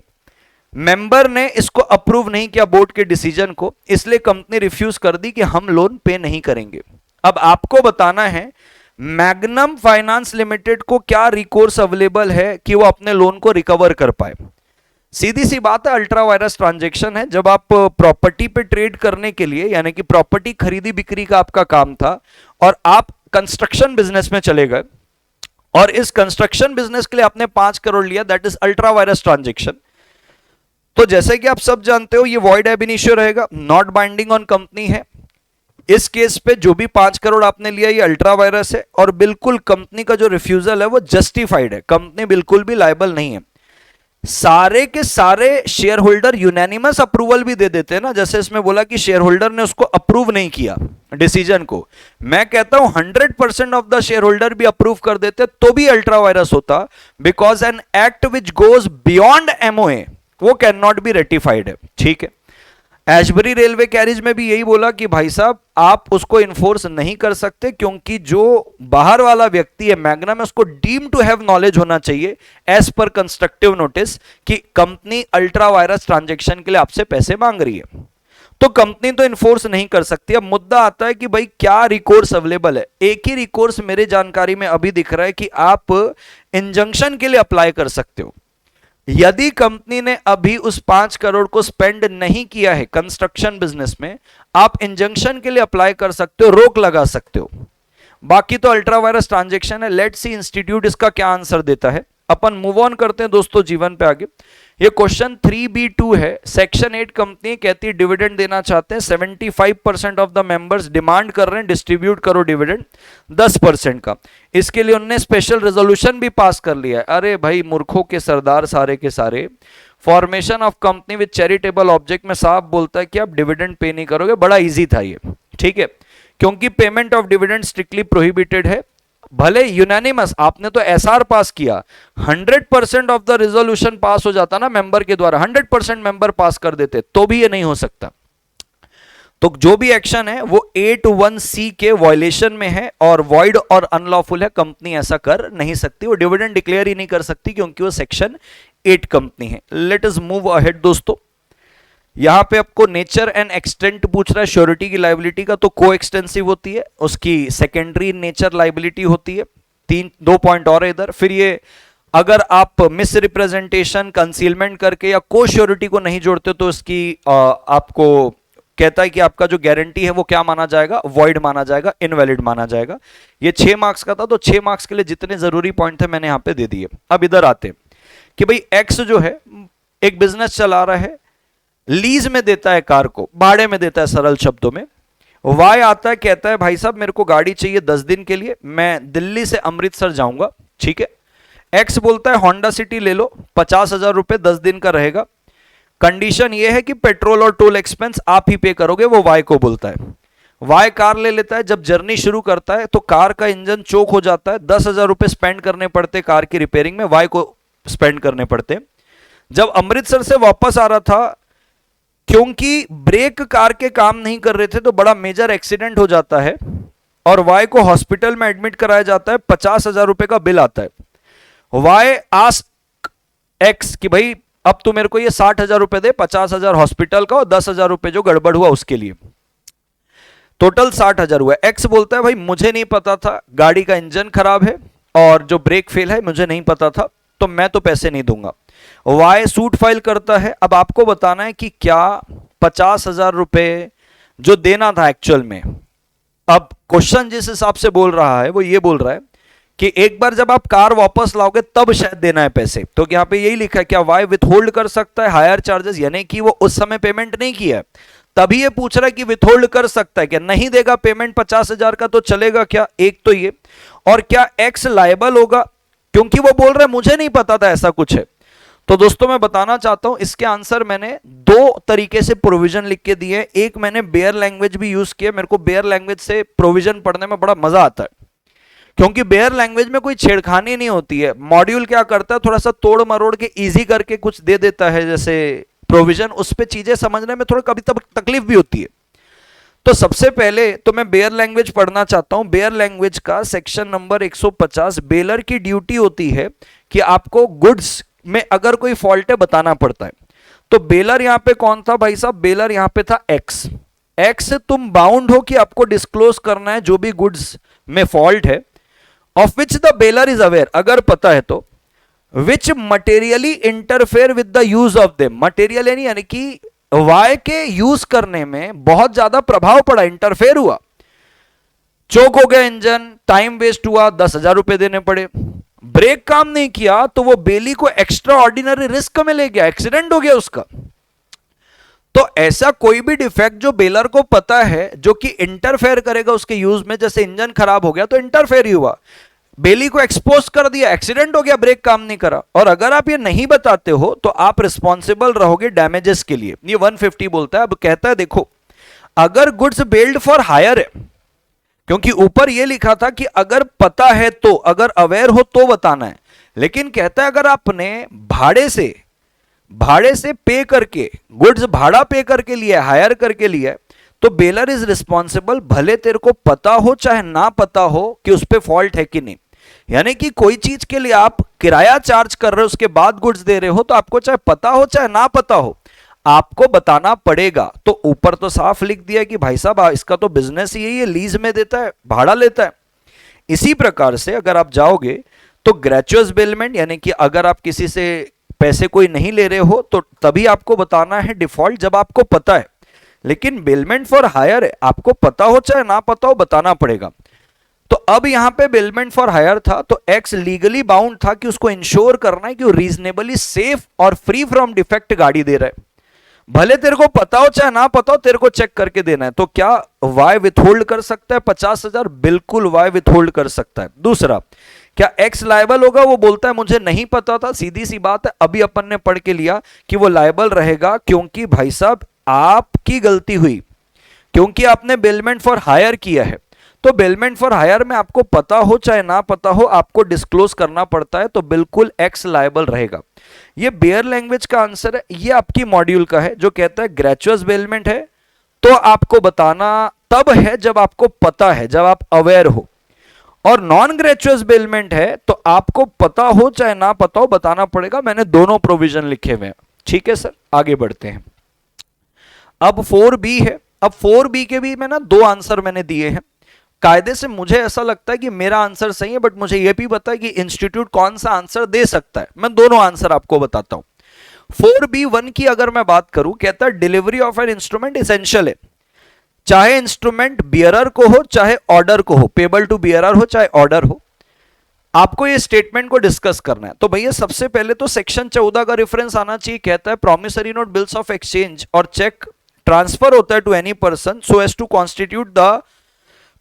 मेंबर ने इसको अप्रूव नहीं किया बोर्ड के डिसीजन को, इसलिए कंपनी रिफ्यूज कर दी कि हम लोन पे नहीं करेंगे। अब आपको बताना है मैग्नम फाइनेंस लिमिटेड को क्या रिकोर्स अवेलेबल है कि वो अपने लोन को रिकवर कर पाए। सीधी सी बात है, अल्ट्रा वायरस ट्रांजैक्शन है। जब आप प्रॉपर्टी पे ट्रेड करने के लिए, यानी कि प्रॉपर्टी खरीदी बिक्री का आपका काम था और आप कंस्ट्रक्शन बिजनेस में चले गए और इस कंस्ट्रक्शन बिजनेस के लिए आपने 5 करोड़ लिया, that is ultra vires transaction. तो जैसे कि आप सब जानते हो ये वॉइड एब इनिशियो रहेगा, नॉट बाइंडिंग ऑन कंपनी है। इस केस पे जो भी 5 करोड़ आपने लिया ये अल्ट्रा वायरस है और बिल्कुल कंपनी का जो रिफ्यूजल है वो जस्टिफाइड है, कंपनी बिल्कुल भी लायबल नहीं है। सारे के सारे शेयर होल्डर यूनैनिमस अप्रूवल भी दे देते हैं ना, जैसे इसमें बोला कि शेयर होल्डर ने उसको अप्रूव नहीं किया डिसीजन को, मैं कहता हूं 100% ऑफ द शेयर होल्डर भी अप्रूव कर देते तो भी अल्ट्रा वायरस होता, because an act which goes beyond MOA वो कैन नॉट बी रेटिफाइड है। ठीक है, एशबरी रेलवे कैरिज में भी यही बोला कि भाई साहब आप उसको इन्फोर्स नहीं कर सकते क्योंकि जो बाहर वाला व्यक्ति है मैग्नम, उसको डीम टू हैव नॉलेज होना चाहिए एज पर कंस्ट्रक्टिव नोटिस कि कंपनी अल्ट्रा वायरस ट्रांजैक्शन के लिए आपसे पैसे मांग रही है, तो कंपनी तो इन्फोर्स नहीं कर सकती। अब मुद्दा आता है कि भाई क्या रिकोर्स अवेलेबल है। एक ही रिकोर्स मेरे जानकारी में अभी दिख रहा है कि आप इंजंक्शन के लिए अप्लाई कर सकते हो। यदि कंपनी ने अभी उस 5 करोड़ को स्पेंड नहीं किया है कंस्ट्रक्शन बिजनेस में, आप इंजंक्शन के लिए अप्लाई कर सकते हो, रोक लगा सकते हो। बाकी तो अल्ट्रा वायरस ट्रांजैक्शन है। लेट्स सी इंस्टीट्यूट इसका क्या आंसर देता है। अपन मूव ऑन करते हैं दोस्तों जीवन पे आगे। ये क्वेश्चन 3B2 है। सेक्शन 8 कंपनी कहती है डिविडेंड देना चाहते हैं, 75% ऑफ द मेंबर्स डिमांड कर रहे हैं डिस्ट्रीब्यूट करो डिविडेंड 10% का। इसके लिए उन्होंने स्पेशल रेजोल्यूशन भी पास कर लिया है। अरे भाई मूर्खों के सरदार सारे के सारे, formation of company with charitable object में साफ बोलता है कि आप डिविडेंड पे नहीं करोगे। बड़ा ईजी था ये, ठीक है, क्योंकि payment of dividend strictly prohibited है। भले यूनानिमस आपने तो एसआर पास किया, 100% ऑफ द रिजोल्यूशन पास हो जाता ना मेंबर के द्वारा, 100% मेंबर पास कर देते, तो भी ये नहीं हो सकता। तो जो भी एक्शन है वो 8(1)(c) के वायलेशन में है और वॉइड और अनलॉफुल है। कंपनी ऐसा कर नहीं सकती, वो डिविडेंड डिक्लेयर ही नहीं कर सकती क्योंकि वो सेक्शन 8 कंपनी है। लेट अस मूव अहेड दोस्तों। यहां पे आपको नेचर एंड एक्सटेंट पूछ रहा है श्योरिटी की लाइबिलिटी का, तो को एक्सटेंसिव होती है, उसकी सेकेंडरी नेचर लाइबिलिटी होती है। 2 पॉइंट और है इधर। फिर ये अगर आप मिस रिप्रेजेंटेशन, कंसीलमेंट करके या को श्योरिटी को नहीं जोड़ते तो इसकी आपको कहता है कि आपका जो गारंटी है वो क्या माना जाएगा, वॉइड माना जाएगा, इनवैलिड माना जाएगा। ये 6 मार्क्स का था, तो 6 मार्क्स के लिए जितने जरूरी पॉइंट थे मैंने यहां पे दे दिए। अब इधर आते हैं कि भाई एक्स जो है एक बिजनेस चला रहा है, लीज में देता है कार को, भाड़े में देता है सरल शब्दों में। वाई आता है कहता है भाई साहब मेरे को गाड़ी चाहिए 10 दिन के लिए, मैं दिल्ली से अमृतसर जाऊंगा, ठीक है। एक्स बोलता है होंडा सिटी ले लो, 50,000 रुपए 10 दिन का रहेगा, कंडीशन ये है कि पेट्रोल और टोल एक्सपेंस आप ही पे करोगे, वो वाई को बोलता है। वाई कार ले लेता है, जब जर्नी शुरू करता है तो कार का इंजन चोक हो जाता है, 10,000 रुपए स्पेंड करने पड़ते कार की रिपेयरिंग में, वाई को स्पेंड करने पड़ते। जब अमृतसर से वापस आ रहा था, क्योंकि ब्रेक कार के काम नहीं कर रहे थे तो बड़ा मेजर एक्सीडेंट हो जाता है और वाई को हॉस्पिटल में एडमिट कराया जाता है, 50,000 रुपए का बिल आता है। वाई आस्क एक्स कि भाई अब तू मेरे को ये 60,000 रुपए दे, 50,000 हॉस्पिटल का और 10,000 रुपए जो गड़बड़ हुआ उसके लिए, टोटल 60,000 हुआ। एक्स बोलता है भाई मुझे नहीं पता था, गाड़ी का इंजन खराब है और जो ब्रेक फेल है मुझे नहीं पता था, तो मैं तो पैसे नहीं दूंगा। वाई सूट फाइल करता है। अब आपको बताना है कि क्या 50,000 रुपए जो देना था एक्चुअल में, अब क्वेश्चन जिस हिसाब से बोल रहा है वो ये बोल रहा है कि एक बार जब आप कार वापस लाओगे तब शायद देना है पैसे, तो यहां पे यही लिखा है क्या वाई विथहोल्ड कर सकता है हायर चार्जेस, यानी कि वो उस समय पेमेंट नहीं किया है, तभी ये पूछ रहा है कि विथहोल्ड कर सकता है क्या, नहीं देगा पेमेंट 50,000 का तो चलेगा क्या, एक तो ये, और क्या एक्स लायबल होगा, क्योंकि वो बोल रहा है मुझे नहीं पता था ऐसा कुछ है। तो दोस्तों मैं बताना चाहता हूं इसके आंसर मैंने 2 तरीके से प्रोविजन लिख के दिए। एक मैंने बेयर लैंग्वेज भी यूज किया, मेरे को बेयर लैंग्वेज से प्रोविजन पढ़ने में बड़ा मजा आता है, क्योंकि बेयर लैंग्वेज में कोई छेड़खानी नहीं होती है। मॉड्यूल क्या करता है, थोड़ा सा तोड़ मरोड़ के इजी करके कुछ दे देता है जैसे प्रोविजन, उस पे चीजें समझने में थोड़ा कभी तकलीफ भी होती है। तो सबसे पहले तो मैं बेयर लैंग्वेज पढ़ना चाहता हूं। बेयर लैंग्वेज का सेक्शन नंबर 150, बेलर की ड्यूटी होती है कि आपको गुड्स में अगर कोई फॉल्ट है बताना पड़ता है। तो बेलर यहां पे कौन था भाई साहब, बेलर यहां पे था एक्स। एक्स तुम बाउंड हो कि आपको डिस्क्लोज करना है जो भी गुड्स में फॉल्ट है, of which the bailor is aware, अगर पता है तो, which materially interfere with the use of them, material यानी कि वाई के यूज करने में बहुत ज्यादा प्रभाव पड़ा, इंटरफेयर हुआ, चोक हो गया इंजन, टाइम वेस्ट हुआ, 10,000 रुपए देने पड़े। ब्रेक काम नहीं किया तो वो बेली को एक्स्ट्रा ऑर्डिनरी रिस्क में ले गया, एक्सीडेंट हो गया उसका। तो ऐसा कोई भी डिफेक्ट जो बेलर को पता है जो कि इंटरफेयर करेगा उसके यूज में, जैसे इंजन खराब हो गया तो इंटरफेयर ही हुआ, बेली को एक्सपोज कर दिया, एक्सीडेंट हो गया, ब्रेक काम नहीं करा। और अगर आप ये नहीं बताते हो तो आप रिस्पॉन्सिबल रहोगे डैमेजेस के लिए। ये 150 बोलता है। अब कहता है देखो, अगर गुड्स बिल्ड फॉर हायर है, क्योंकि ऊपर ये लिखा था कि अगर पता है तो, अगर अवेयर हो तो बताना है, लेकिन कहता है अगर आपने भाड़े से पे करके, गुड्स भाड़ा पे करके लिया, हायर करके लिया, तो बेलर इज रिस्पॉन्सिबल, भले तेरे को पता हो चाहे ना पता हो कि उस पे फॉल्ट है कि नहीं। यानी कि कोई चीज के लिए आप किराया चार्ज कर रहे हो, उसके बाद गुड्स दे रहे हो, तो आपको चाहे पता हो चाहे ना पता हो, आपको बताना पड़ेगा। तो ऊपर तो साफ लिख दिया कि भाई साहब इसका तो बिजनेस ही यही है, लीज में देता है, भाड़ा लेता है। इसी प्रकार से अगर आप जाओगे तो ग्रेचुअस बेलमेंट, यानी कि अगर आप किसी से पैसे कोई नहीं ले रहे हो तो तभी आपको बताना है डिफॉल्ट, जब आपको पता है। लेकिन बेलमेंट फॉर हायर है, आपको पता हो चाहे ना पता हो बताना पड़ेगा। तो अब यहां पे बेलमेंट फॉर हायर था तो एक्स लीगली बाउंड था कि उसको इंश्योर करना है कि वो रीजनेबली सेफ और फ्री फ्रॉम डिफेक्ट गाड़ी दे रहा है, भले तेरे को पता हो चाहे ना पता हो, तेरे को चेक करके देना है। तो क्या वाई विथहोल्ड कर सकता है 50,000? बिल्कुल वाई विथहोल्ड कर सकता है। दूसरा, क्या एक्स लायबल होगा? वो बोलता है मुझे नहीं पता था, सीधी सी बात है, अभी अपन ने पढ़ के लिया कि वो लायबल रहेगा, क्योंकि भाई साहब आपकी गलती हुई, क्योंकि आपने बेलमेंट फॉर हायर किया है। तो बेलमेंट फॉर हायर में आपको पता हो चाहे ना पता हो, आपको डिस्क्लोज करना पड़ता है, तो बिल्कुल एक्स लायबल रहेगा। ये बेयर लैंग्वेज का आंसर है। ये आपकी मॉड्यूल का है जो कहता है ग्रेचुअस बेलमेंट है तो आपको बताना तब है जब आपको पता है, जब आप अवेयर हो, और नॉन ग्रेचुअस बेलमेंट है तो आपको पता हो चाहे ना पता हो बताना पड़ेगा। मैंने दोनों प्रोविजन लिखे हुए हैं। ठीक है सर, आगे बढ़ते हैं। अब 4B है। अब 4B के भी मैं ना दो आंसर मैंने दिए हैं। कायदे से मुझे ऐसा लगता है कि मेरा आंसर सही है, बट मुझे यह भी पता है कि इंस्टीट्यूट कौन सा आंसर दे सकता है। मैं दोनों आंसर आपको बताता हूं। 4B1 की अगर मैं बात करूं, कहता है delivery of an instrument essential है, चाहे इंस्ट्रूमेंट बियरर को हो चाहे ऑर्डर को हो, पेबल टू बियरर हो चाहे ऑर्डर हो, आपको ये स्टेटमेंट को डिस्कस करना है। तो भैया सबसे पहले तो सेक्शन 14 का रेफरेंस आना चाहिए। कहता है promissory note, bills of exchange और चेक ट्रांसफर होता है to any person so as to constitute the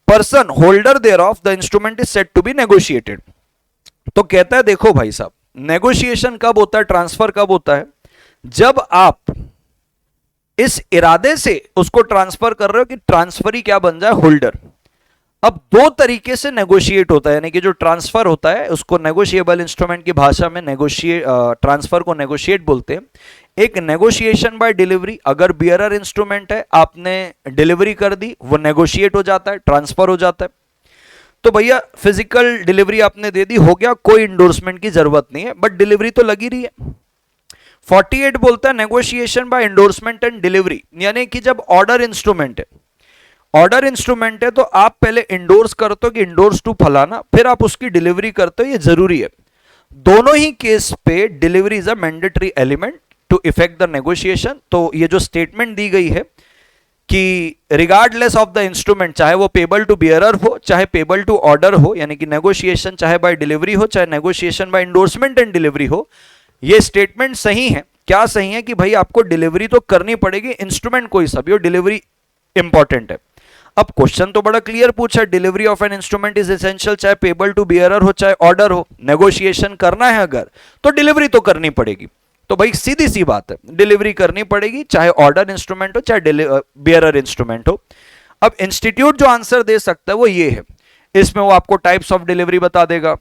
person holder thereof the instrument is said to be negotiated. तो कहता है देखो भाई साहब, नेगोशिएशन कब होता है, ट्रांसफर कब होता है? जब आप इस इरादे से उसको ट्रांसफर कर रहे हो कि ट्रांसफरी क्या बन जाए, होल्डर। अब दो तरीके से नेगोशिएट होता है, यानी कि जो ट्रांसफर होता है उसको नेगोशिएबल इंस्ट्रूमेंट की भाषा में ट्रांसफर को नेगोशिएट बोलते हैं। एक नेगोशिएशन बाय डिलीवरी, अगर बियरर इंस्ट्रूमेंट है आपने डिलीवरी कर दी, वो नेगोशिएट हो जाता है, ट्रांसफर हो जाता है। तो भैया फिजिकल डिलीवरी आपने दे दी, हो गया, कोई इंडोर्समेंट की जरूरत नहीं है, बट डिलीवरी तो लगी रही है। 48 बोलता है negotiation by endorsement and delivery, यानी कि जब ऑर्डर इंस्ट्रूमेंट है, ऑर्डर इंस्ट्रूमेंट है तो आप पहले इंडोर्स करते हो कि इंडोर्स टू फलाना, फिर आप उसकी डिलीवरी करते हो, ये जरूरी है। दोनों ही केस पे delivery is a mandatory element to effect the negotiation. तो ये जो स्टेटमेंट दी गई है कि रिगार्डलेस ऑफ द इंस्ट्रूमेंट, चाहे वो पेबल टू बियरर हो चाहे पेबल टू ऑर्डर हो, यानी कि नेगोशिएशन चाहे बाय डिलीवरी हो चाहे negotiation by endorsement and delivery हो, ये स्टेटमेंट सही है। क्या सही है? कि भाई आपको डिलीवरी तो करनी पड़ेगी, इंस्ट्रूमेंट कोई सा भी हो, डिलीवरी इंपॉर्टेंट है। अब क्वेश्चन तो बड़ा क्लियर पूछा, delivery of an instrument is essential, चाहे पेबल टू बियरर हो चाहे ऑर्डर हो, नेगोशिएशन करना है अगर तो डिलीवरी तो करनी पड़ेगी। तो भाई सीधी सी बात है, डिलीवरी करनी पड़ेगी, चाहे ऑर्डर इंस्ट्रूमेंट हो चाहे बियरर इंस्ट्रूमेंट हो। अब इंस्टीट्यूट जो आंसर दे सकता है वो ये है, इसमें वो आपको टाइप्स ऑफ डिलीवरी बता देगा।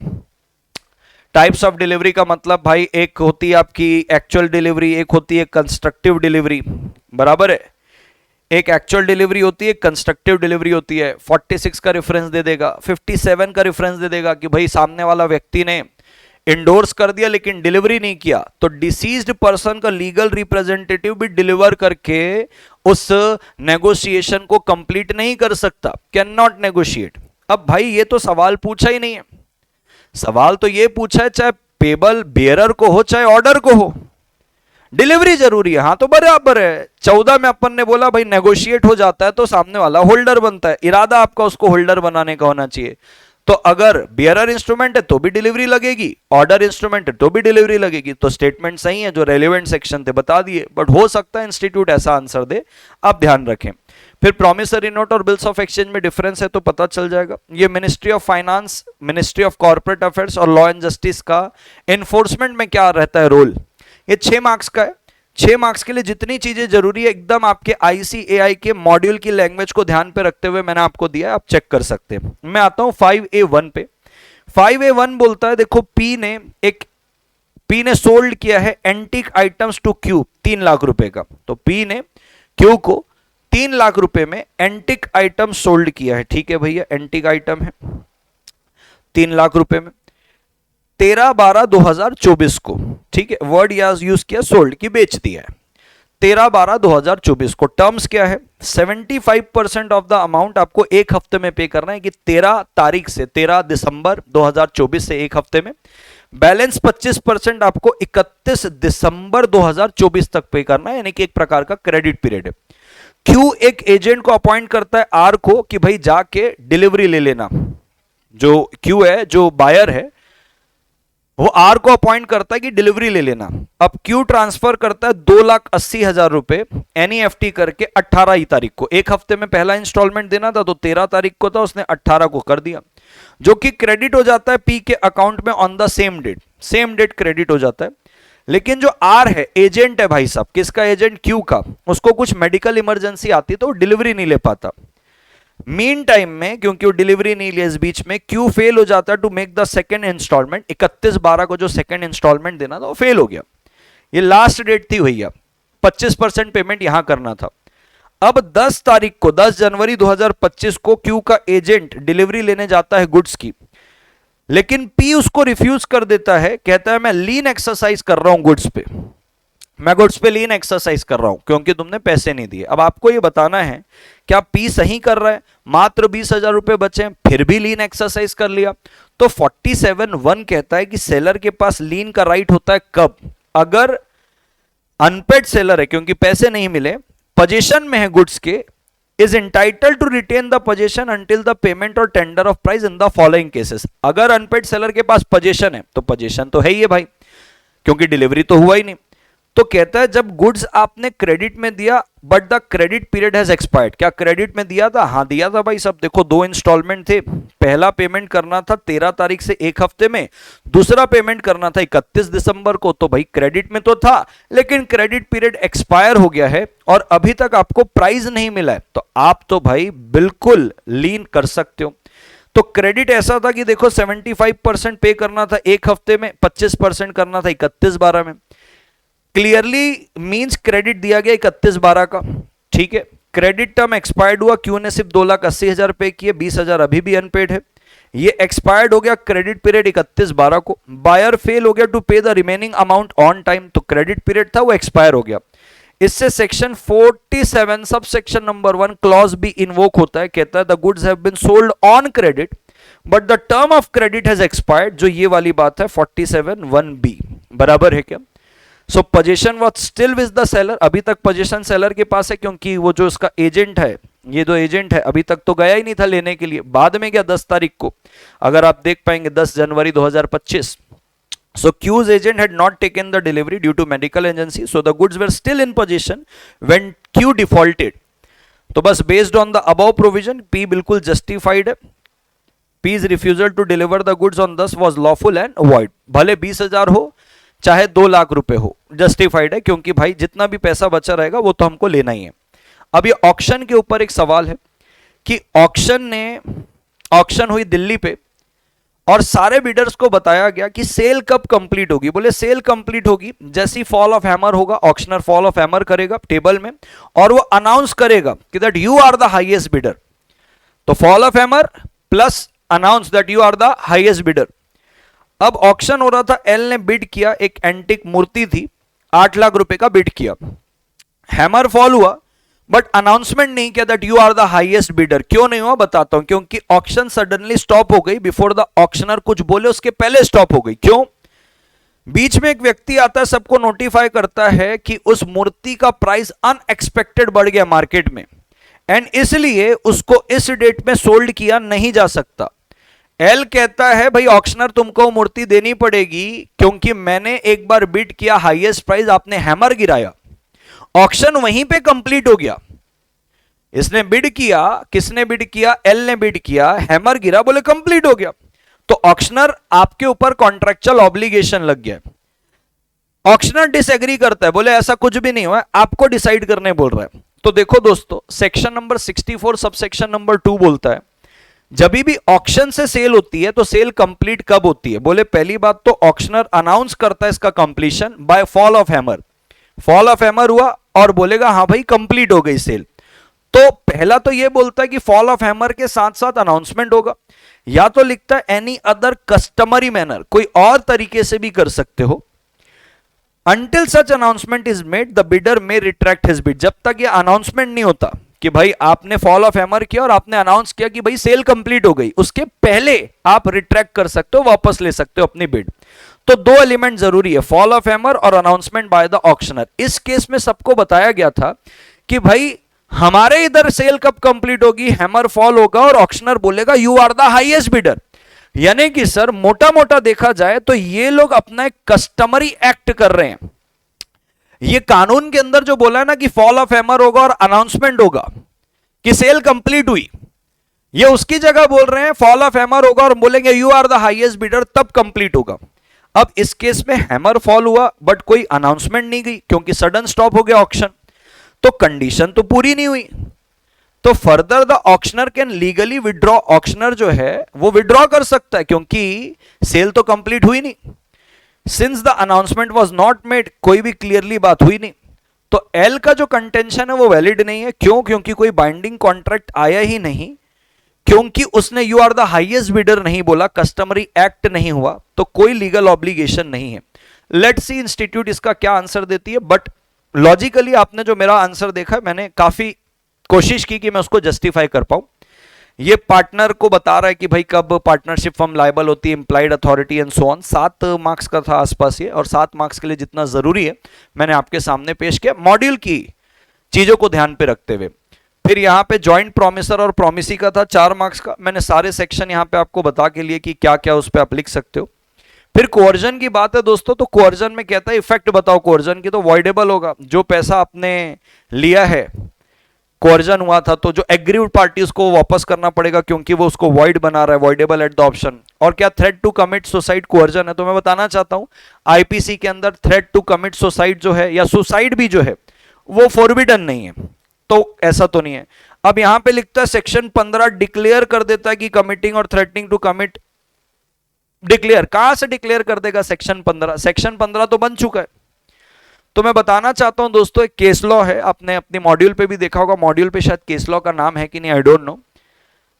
टाइप्स ऑफ डिलीवरी का मतलब भाई, एक होती है आपकी एक्चुअल डिलीवरी, एक होती है कंस्ट्रक्टिव डिलीवरी, बराबर है। एक एक्चुअल डिलीवरी होती है, कंस्ट्रक्टिव डिलीवरी होती है। 46 का रेफरेंस दे देगा, 57 का रेफरेंस दे देगा कि भाई सामने वाला व्यक्ति ने इंडोर्स कर दिया लेकिन डिलीवरी नहीं किया, तो डिसीज्ड पर्सन का लीगल रिप्रेजेंटेटिव भी डिलीवर करके उस नेगोशिएशन को कंप्लीट नहीं कर सकता, कैन नॉट नेगोशिएट। अब भाई ये तो सवाल पूछा ही नहीं है, सवाल तो ये पूछा है चाहे पेबल बियरर को हो चाहे ऑर्डर को हो, डिलीवरी जरूरी है, हाँ तो बराबर है। 14 में अपन ने बोला भाई नेगोशिएट हो जाता है तो सामने वाला होल्डर बनता है, इरादा आपका उसको होल्डर बनाने का होना चाहिए। तो अगर बियरर इंस्ट्रूमेंट है तो भी डिलीवरी लगेगी, ऑर्डर इंस्ट्रूमेंट है तो भी डिलीवरी लगेगी। तो स्टेटमेंट सही है, जो रेलेवेंट सेक्शन थे बता दिए, बट हो सकता है इंस्टीट्यूट ऐसा आंसर दे, आप ध्यान रखें। फिर प्रॉमिसरी नोट और बिल्स ऑफ एक्सचेंज में डिफरेंस है तो पता चल जाएगा। ये ministry of finance, ministry of corporate affairs और लॉ एंड जस्टिस का एनफोर्समेंट में क्या रहता है रोल, ये 6 मार्क्स का है। 6 मार्क्स के लिए जितनी चीजें जरूरी है एकदम आपके आईसीएआई के मॉड्यूल की लैंग्वेज को ध्यान पे रखते हुए मैंने आपको दिया है, आप चेक कर सकते हैं। मैं आता हूं 5A1 पे। 5A1 बोलता है देखो पी ने सोल्ड किया है antique items to Q 3 lakh रुपए का। तो पी ने क्यू को 3 लाख रुपए में एंटीक आइटम सोल्ड किया है, ठीक है भैया, एंटीक आइटम है 3 लाख रुपए में 13/12/2024 को, ठीक है, वर्ड यूज किया सोल्ड की, बेच दिया है 13/12/2024 को। टर्म्स क्या है, 75% ऑफ द अमाउंट आपको एक हफ्ते में पे करना है कि 13 तारीख से 13 दिसंबर 2024 से एक हफ्ते में। बैलेंस 25% आपको 31 दिसंबर 2024 तक पे करना है, यानी कि एक प्रकार का क्रेडिट पीरियड है। क्यू एक एजेंट को अपॉइंट करता है आर को कि भाई जाके डिलीवरी ले लेना। जो क्यू है, जो बायर है, वो आर को अपॉइंट करता है कि डिलीवरी ले लेना। अब क्यू ट्रांसफर करता है 2,80,000 रुपए एनईएफटी करके 18 तारीख को। एक हफ्ते में पहला इंस्टॉलमेंट देना था तो 13 तारीख को था, उसने 18 को कर दिया, जो कि क्रेडिट हो जाता है पी के अकाउंट में on the same date credit हो जाता है। लेकिन जो आर है, एजेंट है भाई साहब, किसका एजेंट, क्यू का, उसको कुछ मेडिकल इमरजेंसी आती तो डिलीवरी नहीं ले पाता। मीन टाइम में क्योंकि वो डिलीवरी नहीं लिया, इस बीच में क्यू फेल हो जाता है to make the second instalment. 31/12 को जो सेकंड इंस्टॉलमेंट देना था वो फेल हो गया, ये लास्ट डेट थी भैया, 25% पेमेंट यहां करना था। अब 10 तारीख को, 10 जनवरी 2025 को क्यू का एजेंट डिलीवरी लेने जाता है गुड्स की, लेकिन पी उसको रिफ्यूज कर देता है, कहता है मैं लीन एक्सरसाइज कर रहा हूं गुड्स पे, मैं गुड्स पे लीन एक्सरसाइज कर रहा हूं क्योंकि तुमने पैसे नहीं दिए। अब आपको ये बताना है क्या पी सही कर रहा है, मात्र 20,000 रुपए बचे फिर भी लीन एक्सरसाइज कर लिया। तो 47(1) कहता है कि सेलर के पास लीन का राइट होता है कब, अगर अनपेड सेलर है क्योंकि पैसे नहीं मिले, पोजीशन में है गुड्स के, is entitled to retain the possession until the payment or tender of price in the following cases. अगर अनपेड सेलर के पास पोजीशन है तो पोजीशन तो है ही है भाई, क्योंकि डिलीवरी तो हुआ ही नहीं। तो कहता है जब गुड्स आपने क्रेडिट में दिया but the credit period has expired. क्या क्रेडिट में दिया था, हाँ दिया था भाई सब, देखो 2 इंस्टॉलमेंट थे, पहला पेमेंट करना था 13 तारीख से एक हफ्ते में, दूसरा पेमेंट करना था 31 दिसंबर को। तो भाई क्रेडिट में तो था, लेकिन क्रेडिट पीरियड एक्सपायर हो गया है और अभी तक आपको प्राइस नहीं मिला है, तो आप तो भाई बिल्कुल लीन कर सकते हो। तो क्रेडिट ऐसा था कि देखो 75% पे करना था एक हफ्ते में, 25% करना था 31/12 में। क्लियरली मींस क्रेडिट दिया गया 31/12 का, ठीक है। क्रेडिट टर्म एक्सपायर्ड हुआ, क्यू ने सिर्फ 2,80,000 पे किए, 20,000 अभी भी अनपेड है, ये एक्सपायर्ड हो गया क्रेडिट पीरियड 31/12 को। बायर फेल हो गया to pay the remaining amount on time, तो क्रेडिट पीरियड था वो एक्सपायर हो गया। इससे section 47 sub section number 1 clause B invoke होता है, कहता है the goods have been sold on credit but the term of credit has expired, जो ये वाली बात है 47(1)(b), बराबर है क्या। So position was still with the seller, अभी तक पोजीशन सेलर के पास है क्योंकि वो जो उसका एजेंट है, ये जो एजेंट है अभी तक तो गया ही नहीं था लेने के लिए, बाद में गया 10 तारीख को, अगर आप देख पाएंगे 10 जनवरी 2025। So Q's agent had not taken the delivery due to medical emergency, so the goods were still in possession when Q defaulted. तो बस based on the above provision, P बिल्कुल justified है, P's refusal to deliver the goods on thus was lawful and void. भले 20,000 हो चाहे 2 लाख रुपए हो, जस्टिफाइड है क्योंकि भाई जितना भी पैसा बचा रहेगा वो तो हमको लेना ही है। अब ये ऑक्शन के ऊपर एक सवाल है कि ऑक्शन हुई दिल्ली पे और सारे बिडर्स को बताया गया कि सेल कब कंप्लीट होगी। बोले सेल कंप्लीट होगी जैसी फॉल ऑफ हैमर होगा, ऑक्शनर फॉल ऑफ हैमर करेगा टेबल में और वो अनाउंस करेगा कि that you are the highest bidder. तो fall of hammer plus announce that you are the highest bidder. अब ऑक्शन हो रहा था, एल ने बिड किया, एक एंटिक मूर्ति थी, 8 लाख रुपए का बिड किया, हैमर फॉल हुआ बट अनाउंसमेंट नहीं किया that you are the highest bidder. क्यों नहीं हुआ बताता हूं, क्योंकि ऑक्शन सडनली स्टॉप हो गई, बिफोर द ऑक्शनर कुछ बोले उसके पहले स्टॉप हो गई। क्यों, बीच में एक व्यक्ति आता है, सबको नोटिफाई करता है कि उस मूर्ति का प्राइस अनएक्सपेक्टेड बढ़ गया मार्केट में, एंड इसलिए उसको इस डेट में सोल्ड किया नहीं जा सकता। एल कहता है भाई ऑक्शनर तुमको मूर्ति देनी पड़ेगी क्योंकि मैंने एक बार बिड किया हाईएस्ट प्राइस, आपने हैमर गिराया, ऑक्शन वहीं पे कंप्लीट हो गया। इसने बिड किया, किसने बिड किया? एल ने बिड किया, हैमर गिरा, बोले कंप्लीट हो गया। तो ऑक्शनर आपके ऊपर कॉन्ट्रेक्चुअल ऑब्लिगेशन लग गया। ऑक्शनर डिसएग्री करता है, बोले ऐसा कुछ भी नहीं हुआ, आपको डिसाइड करने बोल रहा है। तो देखो दोस्तों, सेक्शन नंबर 64 सबसेक्शन नंबर 2 बोलता है जब भी ऑक्शन से सेल होती है तो सेल कंप्लीट कब होती है? बोले पहली बात तो ऑक्शनर अनाउंस करता है इसका completion by fall of hammer. Fall of hammer हुआ और बोलेगा हाँ भाई कंप्लीट हो गई सेल। तो पहला तो ये बोलता है कि फॉल ऑफ हैमर के साथ साथ अनाउंसमेंट होगा, या तो लिखता है एनी अदर कस्टमरी मैनर, कोई और तरीके से भी कर सकते हो। Until such announcement is made, the bidder may retract his bid। जब तक ये अनाउंसमेंट नहीं होता कि भाई आपने फॉल ऑफ हैमर किया और आपने अनाउंस किया कि भाई सेल कंप्लीट हो गई, उसके पहले आप रिट्रैक्ट कर सकते हो, वापस ले सकते हो अपनी बिड। तो दो एलिमेंट जरूरी है, फॉल ऑफ हैमर और अनाउंसमेंट बाय द ऑक्शनर। इस केस में सबको बताया गया था कि भाई हमारे इधर सेल कब कंप्लीट होगी, हैमर फॉल होगा और ऑक्शनर बोलेगा you are the highest bidder. यानी कि सर मोटा मोटा देखा जाए तो ये लोग अपना एक कस्टमरी एक्ट कर रहे हैं। ये कानून के अंदर जो बोला है ना कि फॉल ऑफ हैमर होगा और अनाउंसमेंट होगा कि सेल कंप्लीट हुई, ये उसकी जगह बोल रहे हैं फॉल ऑफ हैमर होगा और बोलेंगे you are the highest bidder, तब कंप्लीट होगा। अब इस केस में हैमर फॉल हुआ बट कोई अनाउंसमेंट नहीं गई क्योंकि सडन स्टॉप हो गया ऑक्शन, तो कंडीशन तो पूरी नहीं हुई। तो further the auctioneer can legally withdraw, auctioneer जो है वो विड्रॉ कर सकता है क्योंकि सेल तो कंप्लीट हुई नहीं। Since the announcement was not made, कोई भी क्लियरली बात हुई नहीं, तो एल का जो कंटेंशन है वो वैलिड नहीं है। क्यों? क्योंकि कोई बाइंडिंग कॉन्ट्रैक्ट आया ही नहीं, क्योंकि उसने you are the highest bidder नहीं बोला, कस्टमरी एक्ट नहीं हुआ, तो कोई लीगल ऑब्लिगेशन नहीं है। लेट्स सी इंस्टीट्यूट इसका क्या आंसर देती है, बट लॉजिकली आपने जो मेरा आंसर देखा, मैंने काफी कोशिश की कि मैं उसको जस्टिफाई कर पाऊं। ये पार्टनर को बता रहा है कि भाई कब पार्टनरशिप फर्म लायबल होती है, implied authority and so on. 7 marks का था आसपास ये, और 7 मार्क्स के लिए जितना जरूरी है मैंने आपके सामने पेश किया मॉड्यूल की चीजों को ध्यान पे रखते हुए। फिर यहाँ पे जॉइंट प्रोमिसर और प्रोमिसी का था 4 मार्क्स का, मैंने सारे सेक्शन यहाँ पे आपको बता के लिए कि क्या क्या उस पर आप लिख सकते हो। फिर कोअर्जन की बात है दोस्तों, तो कोअर्जन में कहता है इफेक्ट बताओ कोअर्जन की, तो वॉइडेबल होगा। जो पैसा आपने लिया है, कोअर्जन हुआ था, तो जो एग्रीव्ड पार्टी उसको वापस करना पड़ेगा क्योंकि वो उसको वॉइड बना रहा है, वॉइडेबल एट द ऑप्शन। और क्या threat to commit suicide coercion है? तो मैं बताना चाहता हूं आईपीसी के अंदर थ्रेट टू कमिट सुसाइड जो है या सुसाइड भी जो है वो फॉरबिडन नहीं है, तो ऐसा तो नहीं है। अब यहां पे लिखता है सेक्शन 15 डिक्लेयर कर देता है कि कमिटिंग और थ्रेटनिंग टू कमिट, डिक्लेयर कहां से डिक्लेयर कर देगा? सेक्शन 15, सेक्शन 15 तो बन चुका है। तो मैं बताना चाहता हूं दोस्तों, एक केस लॉ है, आपने अपनी मॉड्यूल पे भी देखा होगा, मॉड्यूल पे शायद केस लॉ का नाम है कि नहीं आई डोंट नो,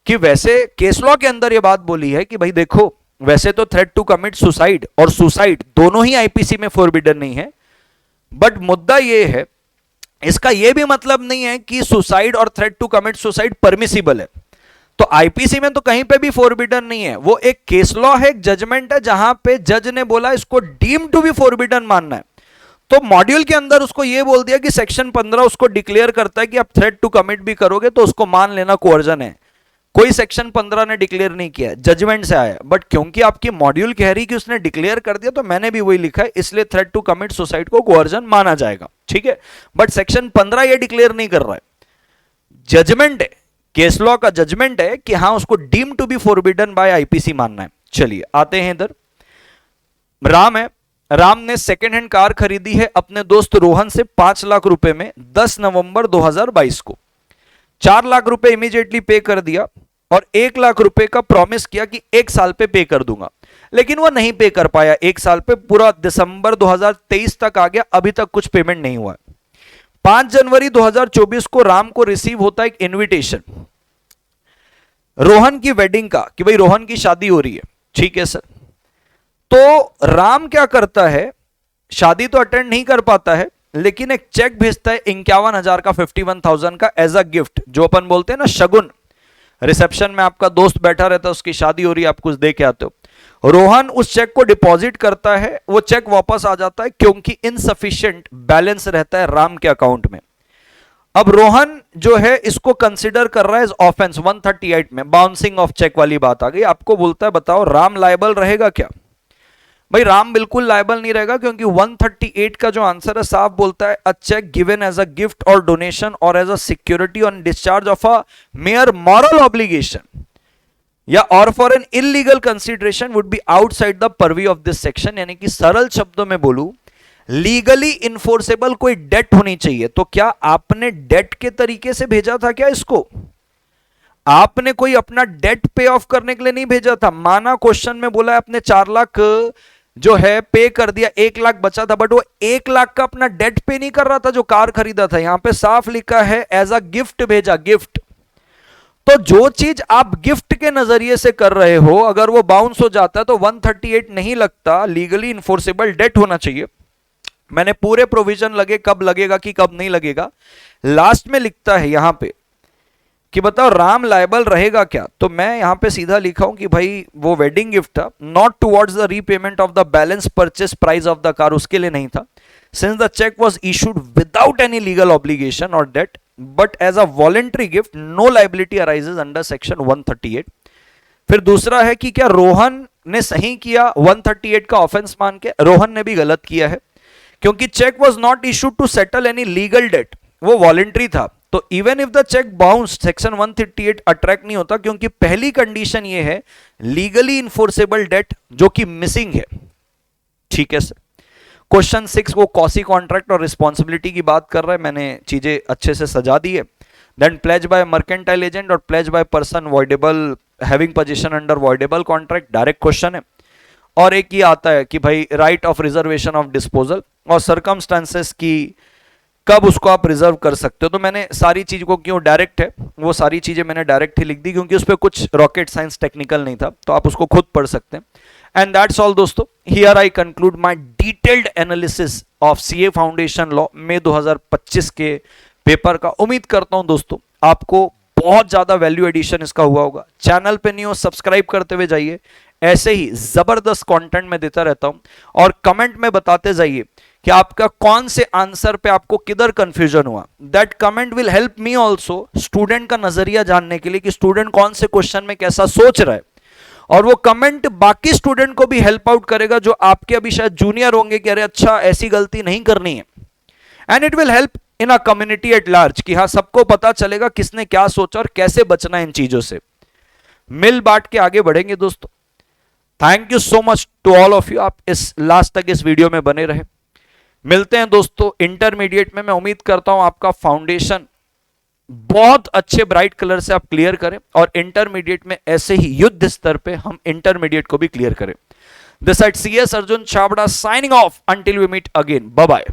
कि वैसे केस लॉ के अंदर ये बात बोली है कि भाई देखो वैसे तो थ्रेट टू कमिट सुसाइड और सुसाइड दोनों ही आईपीसी में फॉरबिडन नहीं है, बट मुद्दा ये है, इसका ये भी मतलब नहीं है कि सुसाइड और threat to commit suicide permissible है। तो आईपीसी में तो कहीं पे भी फॉरबिडन नहीं है, वो एक केस लॉ है, एक जजमेंट है जहां पे जज ने बोला इसको डीम टू बी फॉरबिडन मानना है। तो मॉड्यूल के अंदर उसको ये बोल दिया कि सेक्शन 15 उसको डिक्लेयर करता है कि आप थ्रेट टू कमिट भी करोगे तो उसको मान लेना कोअर्जन है। कोई सेक्शन 15 ने डिक्लेयर नहीं किया, जजमेंट से आया, बट क्योंकि आपकी मॉड्यूल कह रही कि उसने डिक्लेयर कर दिया तो मैंने भी वही लिखा है, इसलिए थ्रेट टू कमिट सुसाइड को कोअर्जन माना जाएगा, ठीक है। बट सेक्शन 15 ये डिक्लेयर नहीं कर रहा है, जजमेंट है, केस लॉ का जजमेंट है कि हाँ उसको deem to be forbidden by IPC मानना है। चलिए आते हैं इधर, राम है, राम ने सेकेंड हैंड कार खरीदी है अपने दोस्त रोहन से 5 लाख रुपए में 10 नवंबर 2022 को। 4 लाख रुपए इमीडिएटली पे कर दिया और 1 लाख रुपए का प्रॉमिस किया कि 1 साल पे पे कर दूंगा, लेकिन वो नहीं पे कर पाया। 1 साल पे पूरा दिसंबर 2023 तक आ गया, अभी तक कुछ पेमेंट नहीं हुआ। 5 जनवरी 2024 को राम को रिसीव होता है एक इन्विटेशन रोहन की वेडिंग का, कि भाई रोहन की शादी हो रही है, ठीक है सर। तो राम क्या करता है, शादी तो अटेंड नहीं कर पाता है, लेकिन एक चेक भेजता है 51,000 का, 51,000 का एज अ गिफ्ट, जो अपन बोलते हैं ना शगुन। रिसेप्शन में आपका दोस्त बैठा रहता है, उसकी शादी हो रही है, आप कुछ दे के आते हो। रोहन उस चेक को डिपॉजिट करता है, वो चेक वापस आ जाता है क्योंकि इनसफिशिएंट बैलेंस रहता है राम के अकाउंट में। अब रोहन जो है इसको कंसिडर कर रहा है ऑफेंस 138 में, बाउंसिंग ऑफ चेक वाली बात आ गई। आपको बोलता है बताओ राम लायबल रहेगा क्या? भाई राम बिल्कुल लायबल नहीं रहेगा, क्योंकि 138 का जो आंसर है साफ बोलता है a cheque given as a gift or donation or as a security on discharge of a mere moral obligation या or for an illegal consideration would be outside the purview of this section. यानी कि सरल शब्दों में बोलूं, लीगली इन्फोर्सेबल कोई डेट होनी चाहिए। तो क्या आपने डेट के तरीके से भेजा था क्या इसको? आपने कोई अपना डेट पे ऑफ करने के लिए नहीं भेजा था। माना क्वेश्चन में बोला है आपने 4 लाख जो है पे कर दिया, 1 लाख बचा था, बट वो 1 लाख का अपना डेट पे नहीं कर रहा था जो कार खरीदा था। यहां पे साफ लिखा है एज अ गिफ्ट भेजा, गिफ्ट। तो जो चीज आप गिफ्ट के नजरिए से कर रहे हो, अगर वो बाउंस हो जाता है तो 138 नहीं लगता, लीगली इन्फोर्सेबल डेट होना चाहिए। मैंने पूरे प्रोविजन लगे कब लगेगा कि कब नहीं लगेगा, लास्ट में लिखता है यहां पे कि बताओ राम लायबल रहेगा क्या। तो मैं यहां पे सीधा लिखा हूं कि भाई वो वेडिंग गिफ्ट था, not towards the repayment of the balance purchase price of the car, उसके लिए नहीं था। Since the cheque was issued without any legal obligation or debt but as a voluntary gift, no liability arises under section 138। फिर दूसरा है कि क्या रोहन ने सही किया 138 का ऑफेंस मान के? रोहन ने भी गलत किया है, क्योंकि cheque was not issued to settle any legal debt, वो वॉलेंट्री था। तो even if the cheque bounce, section 138 attract नहीं होता, क्योंकि पहली कंडीशन ये है लीगली इन्फोर्सेबल डेट जो कि मिसिंग है। ठीक है सर। क्वेश्चन 6 वो कॉसी कॉन्ट्रैक्ट और रिस्पॉन्सिबिलिटी की बात कर रहा है, मैंने चीजें अच्छे से सजा दी है। Then pledge by mercantile agent or pledge by person voidable having possession under voidable contract, direct question है। और एक ये आता है कि भाई right of reservation of disposal or circumstances की कब उसको आप रिजर्व कर सकते हो। तो मैंने सारी चीज को, क्यों डायरेक्ट है वो सारी चीजें मैंने डायरेक्ट ही लिख दी, क्योंकि उस पर कुछ रॉकेट साइंस टेक्निकल नहीं था, तो आप उसको खुद पढ़ सकते हैं। एंड दैट्स ऑल दोस्तों, here I conclude my detailed analysis of CA foundation law May 2025 के पेपर का। उम्मीद करता हूं दोस्तों आपको बहुत ज्यादा वैल्यू एडिशन इसका हुआ होगा। चैनल पे नहीं हो सब्सक्राइब करते हुए जाइए, ऐसे ही जबरदस्त कंटेंट में देता रहता हूं। और कमेंट में बताते जाइए कि आपका कौन से आंसर पे आपको किधर कंफ्यूजन हुआ। That comment will help me also student का नजरिया जानने के लिए कि स्टूडेंट कौन से क्वेश्चन में कैसा सोच रहा है, और वो कमेंट बाकी स्टूडेंट को भी हेल्प आउट करेगा जो आपके अभी शायद जूनियर होंगे कि अरे अच्छा ऐसी गलती नहीं करनी है। And it will help in a community at large कि हाँ सबको पता चलेगा किसने क्या सोचा और कैसे बचना है इन चीजों से। मिल बांट के आगे बढ़ेंगे दोस्तों। Thank you so much to all of you, आप इस लास्ट तक इस वीडियो में बने रहे। मिलते हैं दोस्तों इंटरमीडिएट में। मैं उम्मीद करता हूं आपका फाउंडेशन बहुत अच्छे ब्राइट कलर से आप क्लियर करें, और इंटरमीडिएट में ऐसे ही युद्ध स्तर पे हम इंटरमीडिएट को भी क्लियर करें। This side CS Arjun Chhabra signing off until we meet again, bye bye.